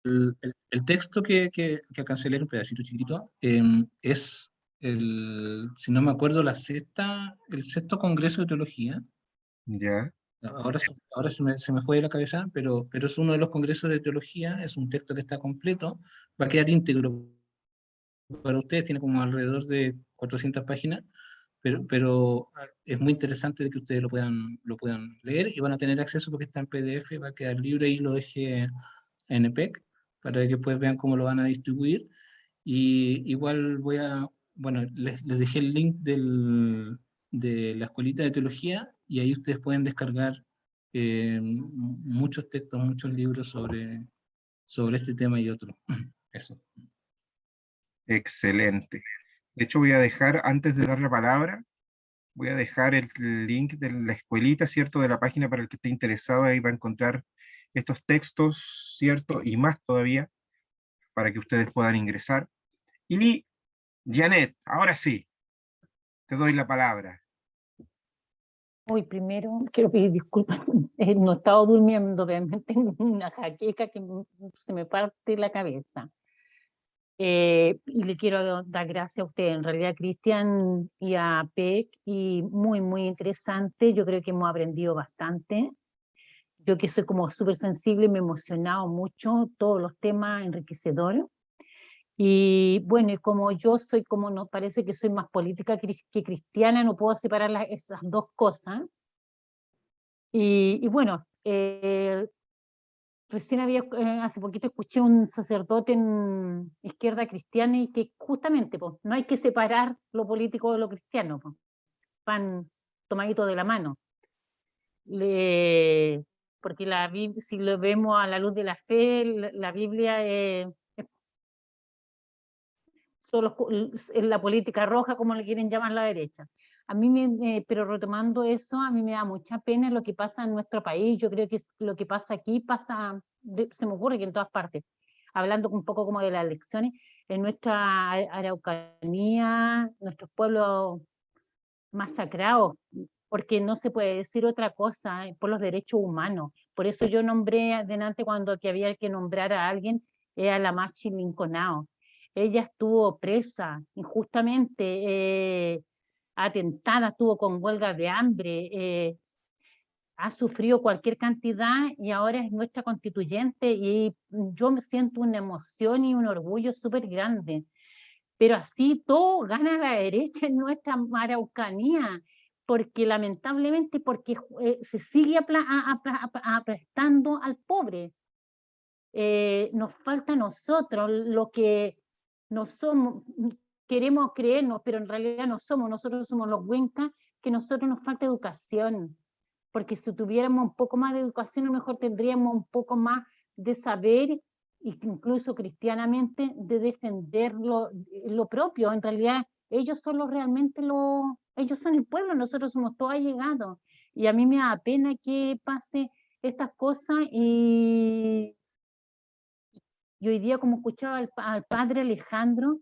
el, el texto que alcancé a leer, un pedacito chiquitito, es si no me acuerdo, el sexto Congreso de Teología. ya, Ahora se me fue de la cabeza, pero es uno de los congresos de teología, es un texto que está completo, va a quedar íntegro para ustedes, tiene como alrededor de 400 páginas, pero es muy interesante de que ustedes lo puedan leer y van a tener acceso porque está en PDF, va a quedar libre y lo dejé NPEC, para que después vean cómo lo van a distribuir. Y igual bueno, les dejé el link de la escuelita de teología, y ahí ustedes pueden descargar muchos textos, muchos libros sobre este tema y otros. Eso. Excelente. De hecho, voy a dejar, antes de dar la palabra, voy a dejar el link de la escuelita, ¿cierto? De la página para el que esté interesado, ahí va a encontrar estos textos, ¿cierto? Y más todavía, para que ustedes puedan ingresar. Y, Janet, ahora sí, te doy la palabra. Hoy primero quiero pedir disculpas, no he estado durmiendo, obviamente tengo una jaqueca que se me parte la cabeza. Y le quiero dar gracias a usted, en realidad, Cristian, y a PEC, y muy interesante. Yo creo que hemos aprendido bastante. Yo que soy como súper sensible, me he emocionado mucho, todos los temas enriquecedores. Y bueno, y como yo soy, como no parece que soy más política que cristiana, no puedo separar esas dos cosas. Y bueno, recién hace poquito escuché un sacerdote en Izquierda Cristiana y que justamente pues, no hay que separar lo político de lo cristiano, pues, van tomaditos de la mano. Porque si lo vemos a la luz de la fe, la Biblia es solo la política roja, como le quieren llamar la derecha. A mí, pero retomando eso, a mí me da mucha pena lo que pasa en nuestro país. Yo creo que lo que pasa aquí se me ocurre que en todas partes. Hablando un poco como de las elecciones, en nuestra Araucanía, nuestros pueblos masacrados, porque no se puede decir otra cosa, por los derechos humanos. Por eso yo nombré adelante cuando que había que nombrar a alguien, era la Machi Linconao. Ella estuvo presa injustamente, atentada, estuvo con huelgas de hambre, ha sufrido cualquier cantidad y ahora es nuestra constituyente y yo me siento una emoción y un orgullo súper grande. Pero así todo gana la derecha en nuestra Araucanía, porque lamentablemente se sigue aplastando al pobre. Nos falta a nosotros lo que no somos, queremos creernos, pero en realidad no somos, nosotros somos los huencas, que a nosotros nos falta educación, porque si tuviéramos un poco más de educación, a lo mejor tendríamos un poco más de saber, incluso cristianamente, de defender lo propio. En realidad, ellos son ellos son el pueblo, nosotros somos todos allegados. Y a mí me da pena que pase estas cosas y hoy día, como escuchaba al padre Alejandro,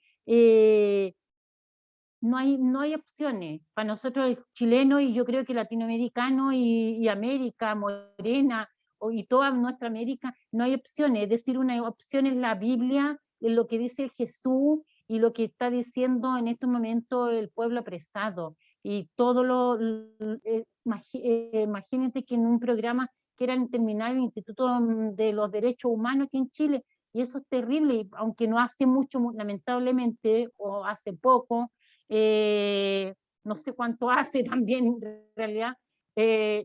no hay opciones. Para nosotros el chileno y yo creo que latinoamericano y América, Morena, y toda nuestra América, no hay opciones. Es decir, una opción es la Biblia, es lo que dice Jesús y lo que está diciendo en estos momentos el pueblo apresado. Y todo imagínate que en un programa quieran terminar el Instituto de los Derechos Humanos aquí en Chile, y eso es terrible, y aunque no hace mucho, lamentablemente, o hace poco, no sé cuánto hace también en realidad,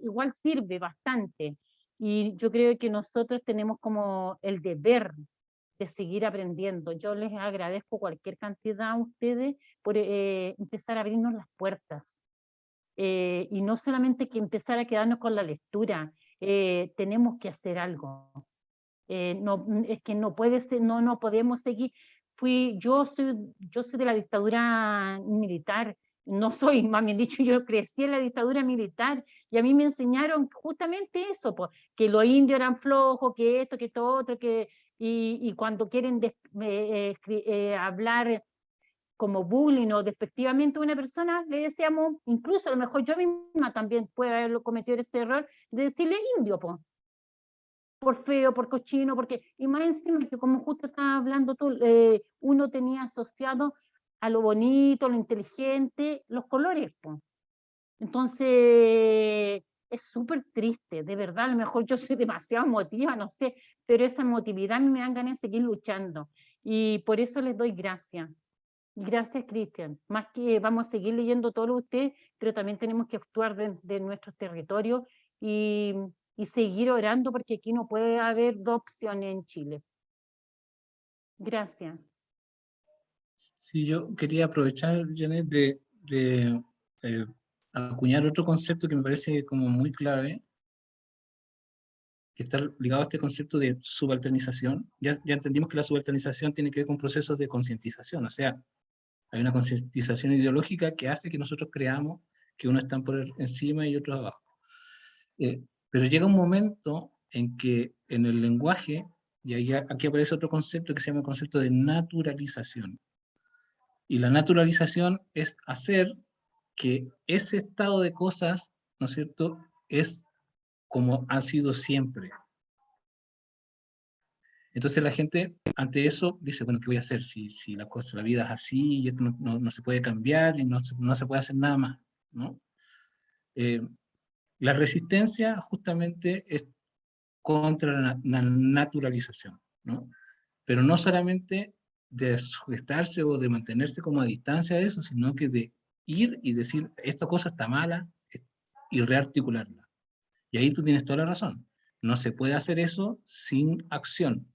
igual sirve bastante. Y yo creo que nosotros tenemos como el deber de seguir aprendiendo. Yo les agradezco cualquier cantidad a ustedes por empezar a abrirnos las puertas. Y no solamente que empezar a quedarnos con la lectura, tenemos que hacer algo. No, es que no puede ser, no podemos seguir. Yo soy de la dictadura militar, no soy, más bien dicho, yo crecí en la dictadura militar y a mí me enseñaron justamente eso, pues, que los indios eran flojos, que esto, que todo otro, y cuando quieren hablar como bullying o despectivamente a una persona, le decíamos, incluso a lo mejor yo misma también puedo haberlo cometido ese error, de decirle indio, pues, por feo, por cochino, porque, y más encima que como justo estabas hablando tú, uno tenía asociado a lo bonito, lo inteligente, los colores, pues. Entonces, es súper triste, de verdad, a lo mejor yo soy demasiado emotiva, no sé, pero esa emotividad me dan ganas de seguir luchando, y por eso les doy gracias. Gracias, Cristian. Más que vamos a seguir leyendo todo lo de usted, pero también tenemos que actuar de nuestros territorios y y seguir orando porque aquí no puede haber dos opciones en Chile. Gracias. Sí, yo quería aprovechar, Janet, de acuñar otro concepto que me parece como muy clave, que está ligado a este concepto de subalternización. Ya entendimos que la subalternización tiene que ver con procesos de concientización, o sea, hay una concientización ideológica que hace que nosotros creamos que unos están por encima y otros abajo. Pero llega un momento en que en el lenguaje, y ahí aquí aparece otro concepto que se llama el concepto de naturalización. Y la naturalización es hacer que ese estado de cosas, ¿no es cierto?, es como ha sido siempre. Entonces la gente ante eso dice, bueno, ¿qué voy a hacer si la vida es así y esto no se puede cambiar y no se puede hacer nada más, ¿no? La resistencia justamente es contra la naturalización, ¿no? Pero no solamente de sujetarse o de mantenerse como a distancia de eso, sino que de ir y decir, esta cosa está mala, y rearticularla. Y ahí tú tienes toda la razón. No se puede hacer eso sin acción.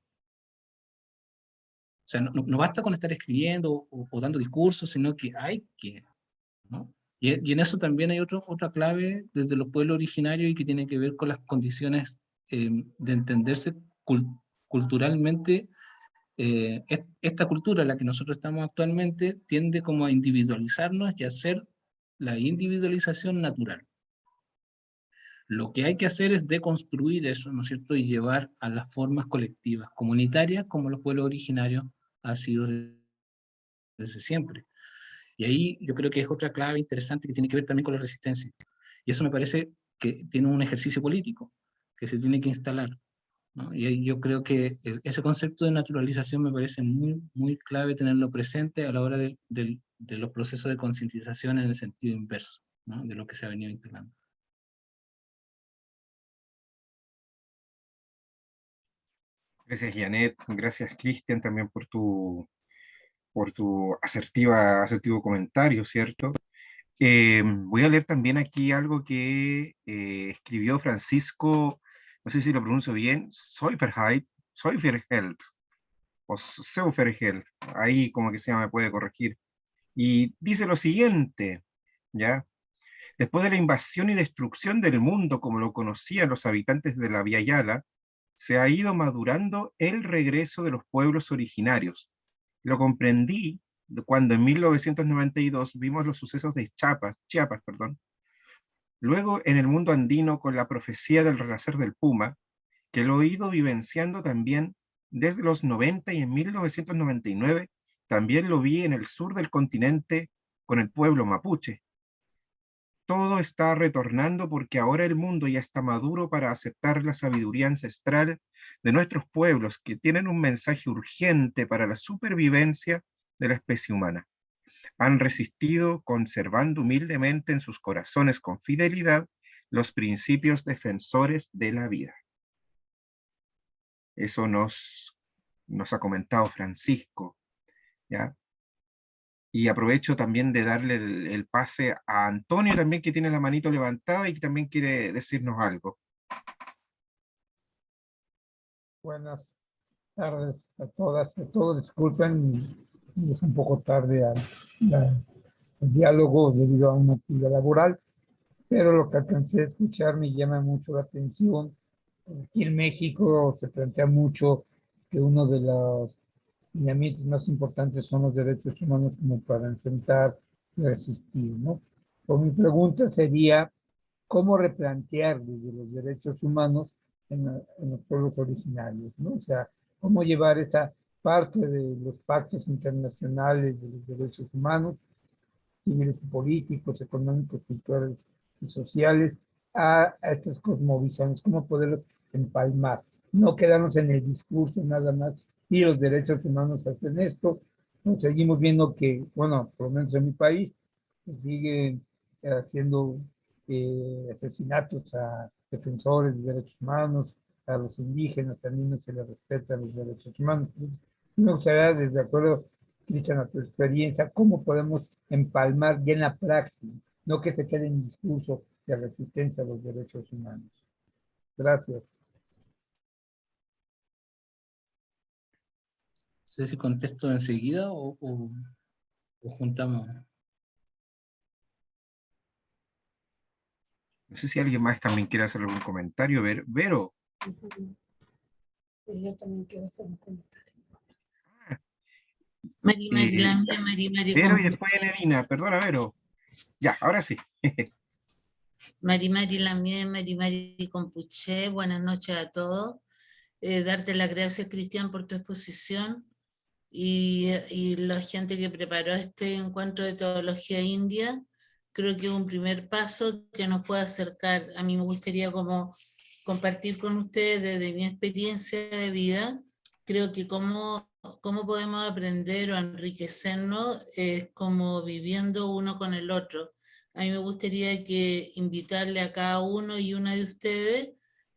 O sea, no basta con estar escribiendo o dando discursos, sino que hay que, ¿no? Y en eso también hay otra clave desde los pueblos originarios y que tiene que ver con las condiciones de entenderse culturalmente. Esta cultura en la que nosotros estamos actualmente tiende como a individualizarnos y a hacer la individualización natural. Lo que hay que hacer es deconstruir eso, ¿no es cierto?, y llevar a las formas colectivas, comunitarias, como los pueblos originarios ha sido desde siempre. Y ahí yo creo que es otra clave interesante que tiene que ver también con la resistencia. Y eso me parece que tiene un ejercicio político que se tiene que instalar, ¿no? Y ahí yo creo que ese concepto de naturalización me parece muy, muy clave tenerlo presente a la hora de los procesos de concientización en el sentido inverso, ¿no?, de lo que se ha venido instalando. Gracias, Janet. Gracias, Cristian, también por tu asertivo comentario, ¿cierto? Voy a leer también aquí algo que escribió Francisco, no sé si lo pronuncio bien, Seuferheld, o Seuferheld, ahí como que se llama, me puede corregir. Y dice lo siguiente, ¿ya? Después de la invasión y destrucción del mundo como lo conocían los habitantes de la Via Yala, se ha ido madurando el regreso de los pueblos originarios. Lo comprendí cuando en 1992 vimos los sucesos de Chiapas, perdón. Luego en el mundo andino con la profecía del renacer del Puma, que lo he ido vivenciando también desde los 90 y en 1999 también lo vi en el sur del continente con el pueblo mapuche. Todo está retornando porque ahora el mundo ya está maduro para aceptar la sabiduría ancestral de nuestros pueblos que tienen un mensaje urgente para la supervivencia de la especie humana. Han resistido conservando humildemente en sus corazones con fidelidad los principios defensores de la vida. Eso nos ha comentado Francisco, ¿ya? Y aprovecho también de darle el pase a Antonio también, que tiene la manito levantada y que también quiere decirnos algo. Buenas tardes a todas y a todos. Disculpen, es un poco tarde al diálogo debido a una actividad laboral, pero lo que alcancé a escuchar me llama mucho la atención. Aquí en México se plantea mucho que uno de los lineamientos más importantes son los derechos humanos como para enfrentar y resistir, ¿no? Pues mi pregunta sería, ¿cómo replantear desde los derechos humanos en los pueblos originarios, ¿no? O sea, ¿cómo llevar esa parte de los pactos internacionales de los derechos humanos, civiles y políticos, económicos, culturales y sociales, a estas cosmovisiones? ¿Cómo poderlos empalmar? No quedarnos en el discurso nada más, y los derechos humanos hacen esto. Nos seguimos viendo que, bueno, por lo menos en mi país, se siguen haciendo asesinatos a defensores de derechos humanos, a los indígenas también no se les respetan los derechos humanos. Me gustaría, desde acuerdo, Cristian, a tu experiencia, cómo podemos empalmar ya en la praxis, no que se quede en discurso de resistencia a los derechos humanos. Gracias. No sé si contesto enseguida o juntamos. No sé si alguien más también quiere hacer algún comentario. Vero. Yo también quiero hacer un comentario. Eh, La mía, Mari Vero y Compuche. después Enedina. Perdona, Vero. Ya, ahora sí. Mari la mía, Mari Compuche. Buenas noches a todos. Darte las gracias, Cristian, por tu exposición y la gente que preparó este encuentro de teología india. Creo que es un primer paso que nos puede acercar. A mí me gustaría como compartir con ustedes desde mi experiencia de vida. Creo que cómo podemos aprender o enriquecernos es como viviendo uno con el otro. A mí me gustaría que invitarle a cada uno y una de ustedes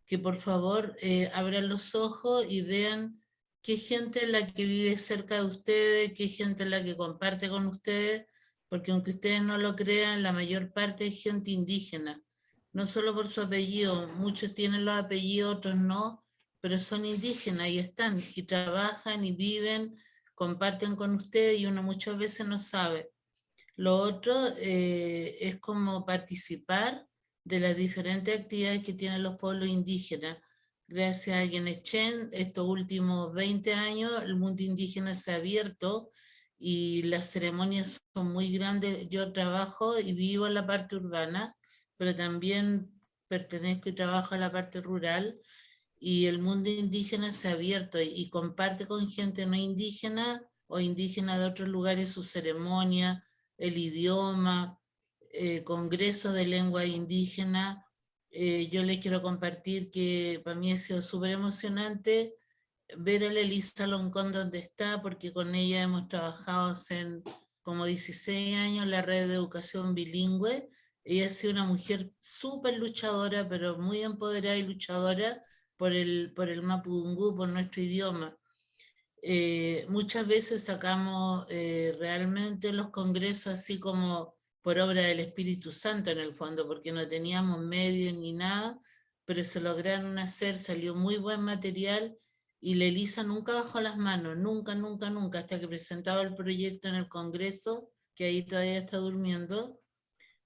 que por favor abran los ojos y vean qué gente es la que vive cerca de ustedes, qué gente es la que comparte con ustedes, porque aunque ustedes no lo crean, la mayor parte es gente indígena, no solo por su apellido, muchos tienen los apellidos, otros no, pero son indígenas y están, y trabajan y viven, comparten con ustedes y uno muchas veces no sabe. Lo otro es como participar de las diferentes actividades que tienen los pueblos indígenas. Gracias a Guenechen, estos últimos 20 años, el mundo indígena se ha abierto y las ceremonias son muy grandes. Yo trabajo y vivo en la parte urbana, pero también pertenezco y trabajo a la parte rural, y el mundo indígena se ha abierto y comparte con gente no indígena o indígena de otros lugares su ceremonia, el idioma, congreso de lengua indígena. Yo les quiero compartir que para mí ha sido súper emocionante ver a la Elisa Loncón donde está, porque con ella hemos trabajado hace como 16 años la red de educación bilingüe. Ella ha sido una mujer súper luchadora, pero muy empoderada y luchadora por el mapudungú, por nuestro idioma. Muchas veces sacamos realmente los congresos así como por obra del Espíritu Santo en el fondo, porque no teníamos medios ni nada, pero se lograron hacer, salió muy buen material y la Elisa nunca bajó las manos, nunca, nunca, nunca, hasta que presentaba el proyecto en el Congreso, que ahí todavía está durmiendo,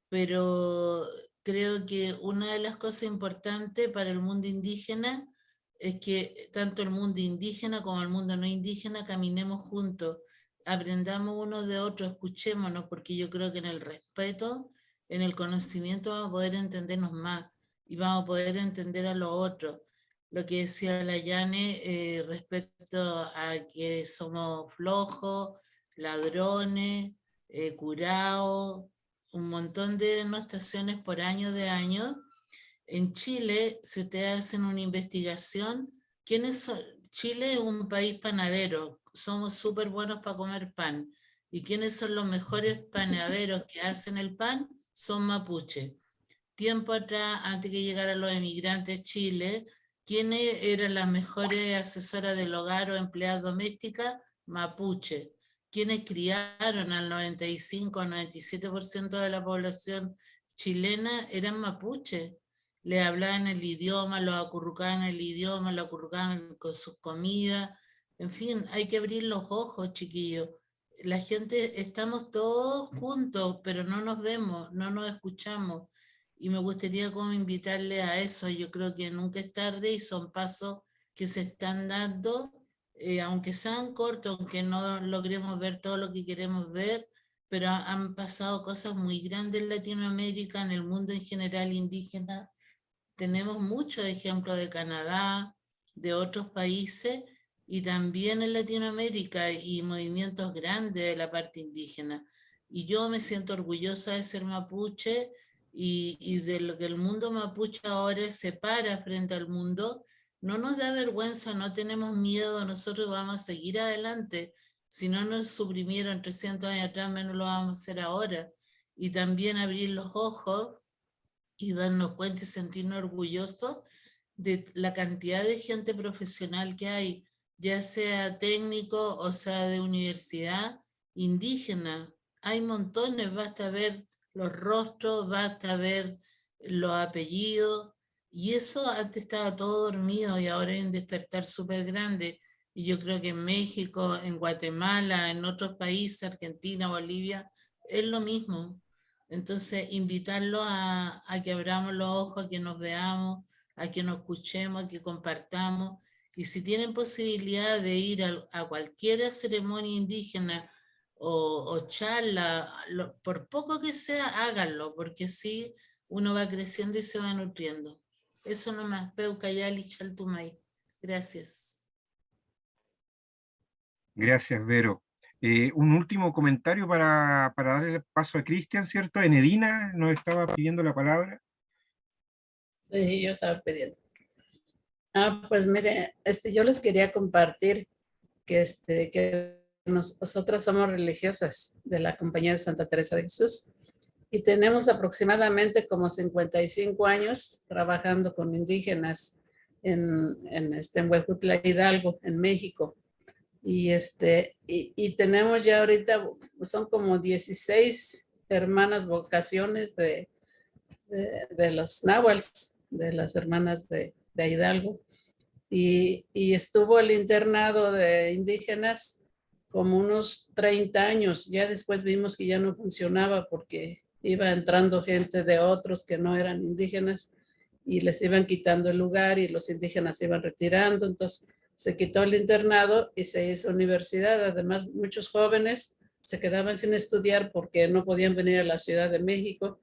pero creo que una de las cosas importantes para el mundo indígena es que tanto el mundo indígena como el mundo no indígena caminemos juntos, aprendamos unos de otros, escuchémonos, porque yo creo que en el respeto, en el conocimiento vamos a poder entendernos más y vamos a poder entender a los otros. Lo que decía la Yane respecto a que somos flojos, ladrones, curados, un montón de denostaciones por año de año. En Chile, si ustedes hacen una investigación, ¿quiénes son? Chile es un país panadero, somos súper buenos para comer pan. ¿Y quiénes son los mejores panaderos que hacen el pan? Son mapuches. Tiempo atrás, antes que llegaran los emigrantes a Chile, ¿quiénes eran las mejores asesoras del hogar o empleadas domésticas? Mapuche. ¿Quiénes criaron al 95 o 97% de la población chilena? Eran mapuches. Le hablaban el idioma, los acurrucaban el idioma, lo acurrucaban con sus comidas. En fin, hay que abrir los ojos, chiquillos. La gente, estamos todos juntos, pero no nos vemos, no nos escuchamos. Y me gustaría como invitarle a eso. Yo creo que nunca es tarde y son pasos que se están dando, aunque sean cortos, aunque no logremos ver todo lo que queremos ver, pero han pasado cosas muy grandes en Latinoamérica, en el mundo en general indígena. Tenemos muchos ejemplos de Canadá, de otros países, y también en Latinoamérica y movimientos grandes de la parte indígena. Y yo me siento orgullosa de ser mapuche y de lo que el mundo mapuche ahora se para frente al mundo. No nos da vergüenza, no tenemos miedo, nosotros vamos a seguir adelante. Si no nos suprimieron 300 años atrás, menos lo vamos a hacer ahora. Y también abrir los ojos y darnos cuenta y sentirnos orgullosos de la cantidad de gente profesional que hay, ya sea técnico o sea de universidad, indígena. Hay montones, basta ver los rostros, basta ver los apellidos. Y eso antes estaba todo dormido y ahora hay un despertar súper grande. Y yo creo que en México, en Guatemala, en otros países, Argentina, Bolivia, es lo mismo. Entonces, invitarlos a que abramos los ojos, a que nos veamos, a que nos escuchemos, a que compartamos. Y si tienen posibilidad de ir a cualquier ceremonia indígena o charla, por poco que sea, háganlo, porque así uno va creciendo y se va nutriendo. Eso nomás, Peucayali Chaltumay. Gracias. Gracias, Vero. Un último comentario para darle paso a Cristian, ¿cierto? Enedina nos estaba pidiendo la palabra. Sí, yo estaba pidiendo. Pues mire, yo les quería compartir que nosotras somos religiosas de la Compañía de Santa Teresa de Jesús y tenemos aproximadamente como 55 años trabajando con indígenas en Huejutla, Hidalgo, en México. Y tenemos ya ahorita, son como 16 hermanas vocaciones de los náhuatls, de las hermanas de Hidalgo. Y estuvo el internado de indígenas como unos 30 años. Ya después vimos que ya no funcionaba porque iba entrando gente de otros que no eran indígenas y les iban quitando el lugar y los indígenas se iban retirando. Entonces se quitó el internado y se hizo universidad. Además, muchos jóvenes se quedaban sin estudiar porque no podían venir a la Ciudad de México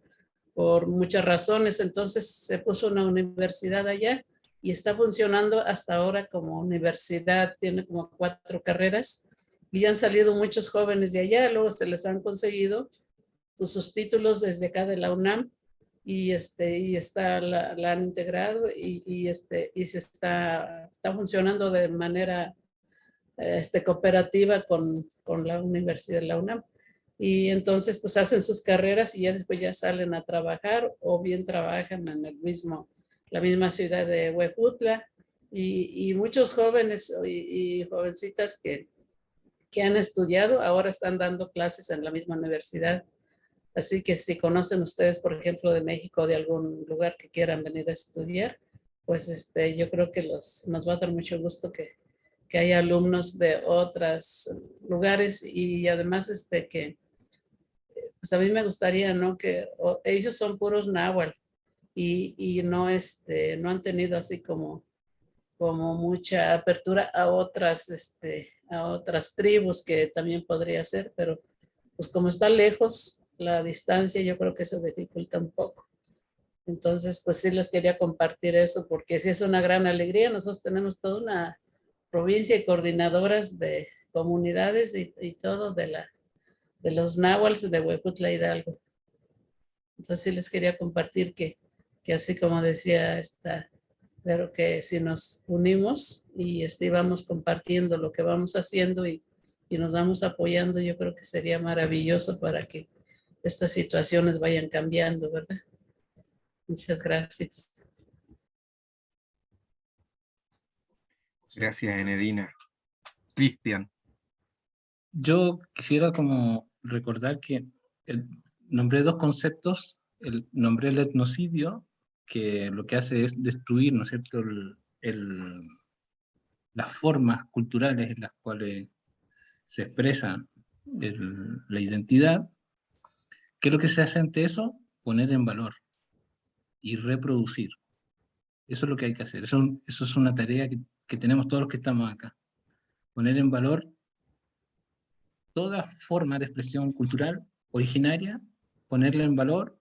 por muchas razones. Entonces se puso una universidad allá y está funcionando hasta ahora como universidad, tiene como 4 carreras y han salido muchos jóvenes de allá, luego se les han conseguido sus títulos desde acá de la UNAM y la han integrado y se está funcionando de manera cooperativa con la Universidad de la UNAM. Y entonces pues hacen sus carreras y ya después ya salen a trabajar o bien trabajan en la misma ciudad de Huejutla y muchos jóvenes y jovencitas que han estudiado ahora están dando clases en la misma universidad. Así que si conocen ustedes, por ejemplo, de México, de algún lugar que quieran venir a estudiar, pues yo creo que nos va a dar mucho gusto que haya alumnos de otros lugares y además que pues a mí me gustaría, ¿no? Que ellos son puros náhuatl y no han tenido así como mucha apertura a otras tribus que también podría ser, pero pues como está lejos la distancia, yo creo que eso dificulta un poco. Entonces, pues sí les quería compartir eso, porque sí es una gran alegría. Nosotros tenemos toda una provincia y coordinadoras de comunidades y todo de los náhuatls de Huejutla, Hidalgo. Entonces sí les quería compartir que así como decía pero que si nos unimos y vamos compartiendo lo que vamos haciendo y nos vamos apoyando, yo creo que sería maravilloso para que estas situaciones vayan cambiando, ¿verdad? Muchas gracias. Gracias, Enedina. Cristian. Yo quisiera como recordar que nombré 2 conceptos. Nombré el etnocidio, que lo que hace es destruir, ¿no es cierto?, las formas culturales en las cuales se expresa la identidad. ¿Qué es lo que se hace ante eso? Poner en valor y reproducir. Eso es lo que hay que hacer. Eso es una tarea que tenemos todos los que estamos acá. Poner en valor toda forma de expresión cultural originaria, ponerla en valor,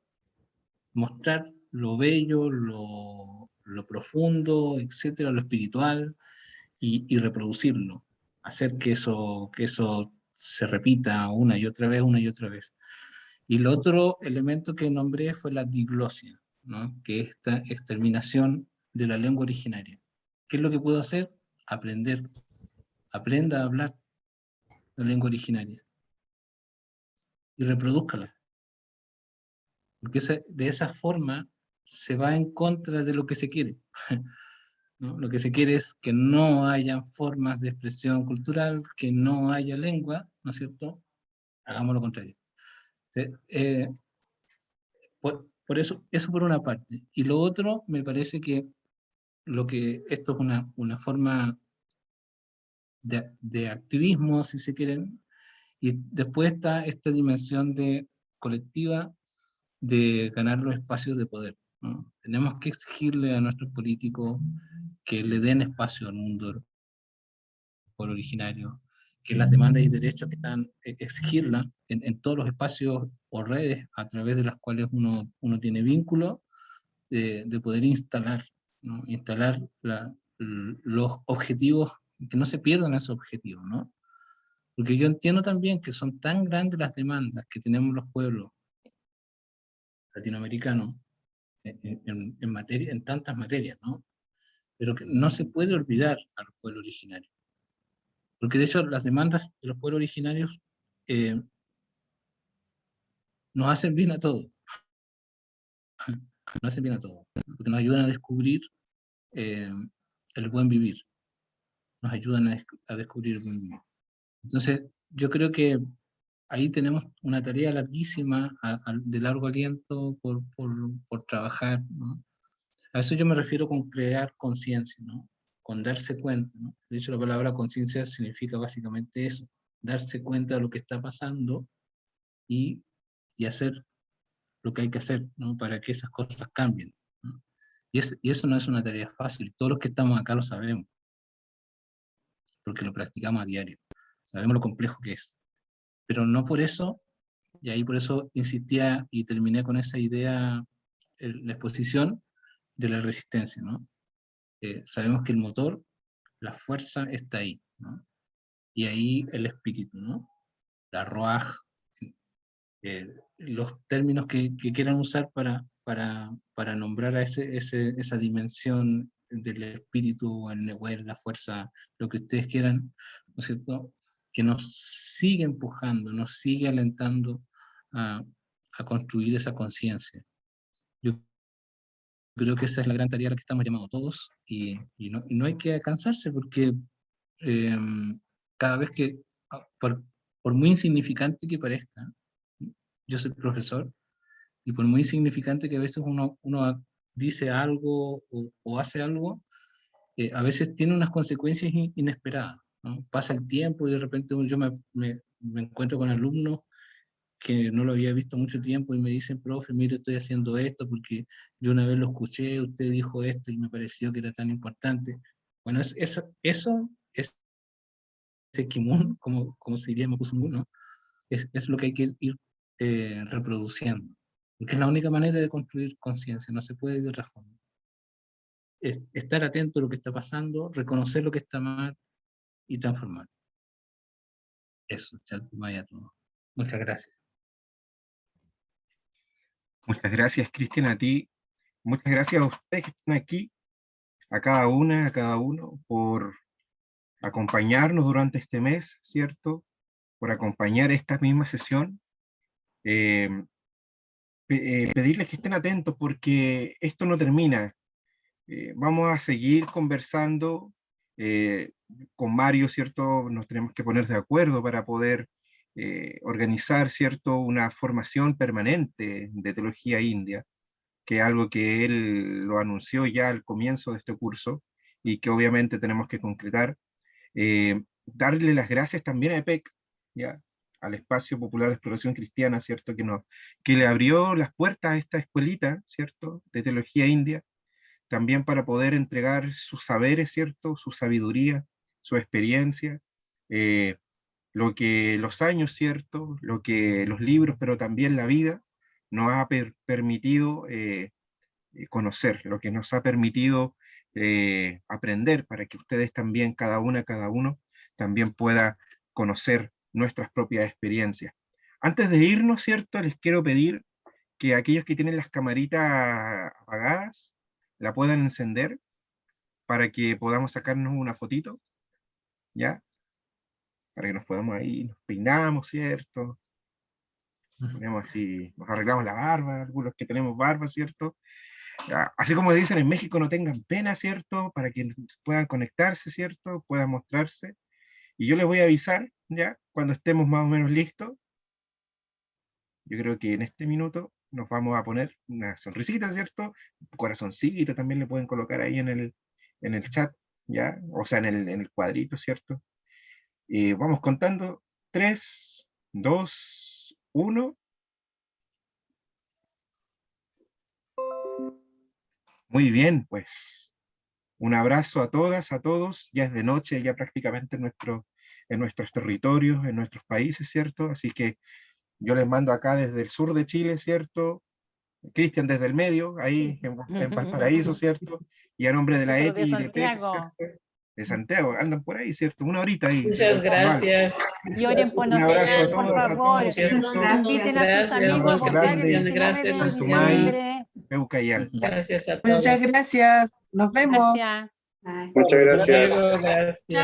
mostrar lo bello, lo profundo, etcétera, lo espiritual, y reproducirlo. Hacer que eso se repita una y otra vez, una y otra vez. Y el otro elemento que nombré fue la diglosia, ¿no? Que es esta exterminación de la lengua originaria. ¿Qué es lo que puedo hacer? Aprender. Aprenda a hablar la lengua originaria y reprodúzcala. Porque de esa forma se va en contra de lo que se quiere. ¿No? Lo que se quiere es que no haya formas de expresión cultural, que no haya lengua, ¿no es cierto? Hagamos lo contrario. por eso por una parte. Y lo otro, me parece que esto es una forma de activismo, si se quieren, y después está esta dimensión colectiva de ganar los espacios de poder, ¿no? Tenemos que exigirle a nuestros políticos que le den espacio al mundo del pueblo originario, que las demandas y derechos que están, exigirlas en todos los espacios o redes a través de las cuales uno tiene vínculo, de poder instalar, ¿no? Instalar los objetivos, que no se pierdan esos objetivos, ¿no? Porque yo entiendo también que son tan grandes las demandas que tenemos los pueblos latinoamericanos en tantas materias, ¿no? Pero que no se puede olvidar a los pueblos originarios. Porque de hecho las demandas de los pueblos originarios nos hacen bien a todos. Nos hacen bien a todos. Porque nos ayudan a descubrir el buen vivir. Nos ayudan a descubrir el buen vivir. Entonces, yo creo que ahí tenemos una tarea larguísima, de largo aliento por trabajar, ¿no? A eso yo me refiero con crear conciencia, ¿no? Con darse cuenta, ¿no? De hecho, la palabra conciencia significa básicamente eso, darse cuenta de lo que está pasando y hacer lo que hay que hacer, ¿no? Para que esas cosas cambien, ¿no? Y eso no es una tarea fácil, todos los que estamos acá lo sabemos, porque lo practicamos a diario, sabemos lo complejo que es, pero no por eso, y ahí por eso insistía y terminé con esa idea, la exposición de la resistencia, ¿no? Sabemos que el motor, la fuerza está ahí, ¿no? Y ahí el espíritu, ¿no? La roaj, los términos que quieran usar para nombrar a esa dimensión del espíritu, el nehuel, la fuerza, lo que ustedes quieran, ¿no es cierto? Que nos sigue empujando, nos sigue alentando a construir esa conciencia. Yo creo que esa es la gran tarea a la que estamos llamados todos, y no hay que cansarse, porque cada vez que, por muy insignificante que parezca, yo soy profesor, y por muy insignificante que a veces uno dice algo o hace algo, a veces tiene unas consecuencias inesperadas, ¿no? Pasa el tiempo y de repente yo me encuentro con alumnos que no lo había visto mucho tiempo y me dicen, profe, mire, estoy haciendo esto porque yo una vez lo escuché, usted dijo esto y me pareció que era tan importante. Bueno, eso es Sekimun, como se diría Mapuzungun, ¿no? Es lo que hay que ir reproduciendo, porque es la única manera de construir conciencia, no se puede de otra forma. Estar atento a lo que está pasando, reconocer lo que está mal y transformar. Eso, vaya todo. Muchas gracias. Muchas gracias, Cristian, a ti. Muchas gracias a ustedes que están aquí, a cada una, a cada uno, por acompañarnos durante este mes, ¿cierto? Por acompañar esta misma sesión. Pedirles que estén atentos porque esto no termina. Vamos a seguir conversando con Mario, ¿cierto? Nos tenemos que poner de acuerdo para poder organizar, ¿cierto? Una formación permanente de teología india, que es algo que él lo anunció ya al comienzo de este curso y que obviamente tenemos que concretar. Darle las gracias también a EPEC, ¿ya? Al Espacio Popular de Exploración Cristiana, ¿cierto? Que le abrió las puertas a esta escuelita, ¿cierto? De teología india, también para poder entregar sus saberes, ¿cierto? Su sabiduría, su experiencia, lo que los años, ¿cierto? Lo que los libros, pero también la vida, nos ha permitido conocer, lo que nos ha permitido aprender, para que ustedes también, cada uno, también pueda conocer nuestras propias experiencias. Antes de irnos, ¿cierto? Les quiero pedir que aquellos que tienen las camaritas apagadas, la puedan encender, para que podamos sacarnos una fotito, ¿ya? Para que nos podamos ahí, nos peinamos, ¿cierto? Ponemos así, nos arreglamos la barba, algunos que tenemos barba, ¿cierto? Así como dicen en México, no tengan pena, ¿cierto? Para que puedan conectarse, ¿cierto? Puedan mostrarse. Y yo les voy a avisar, ¿ya? Cuando estemos más o menos listos. Yo creo que en este minuto nos vamos a poner una sonrisita, ¿cierto? Un corazoncito también le pueden colocar ahí en el chat, ¿ya? O sea, en el cuadrito, ¿cierto? Vamos contando. 3, 2, 1. Muy bien, pues un abrazo a todas, a todos. Ya es de noche, ya prácticamente en nuestros territorios, en nuestros países, ¿cierto? Así que yo les mando acá desde el sur de Chile, ¿cierto? Cristian desde el medio, ahí en Valparaíso, ¿cierto? Y a nombre de la Nosotros ETI de y de PEC, Santiago. ¿cierto? De Santiago, andan por ahí, ¿cierto? Una horita ahí. Muchas gracias. Y oren por Un abrazo a nosotros, todos, por a favor. todos, ¿cierto? Inviten a sus Gracias, amigos a abrazo votar grande. el 19 Gracias, de Antumay. diciembre. Peucayal. Gracias a todos. Muchas gracias. Nos vemos. Gracias. Muchas gracias. Hasta luego, gracias. Chao.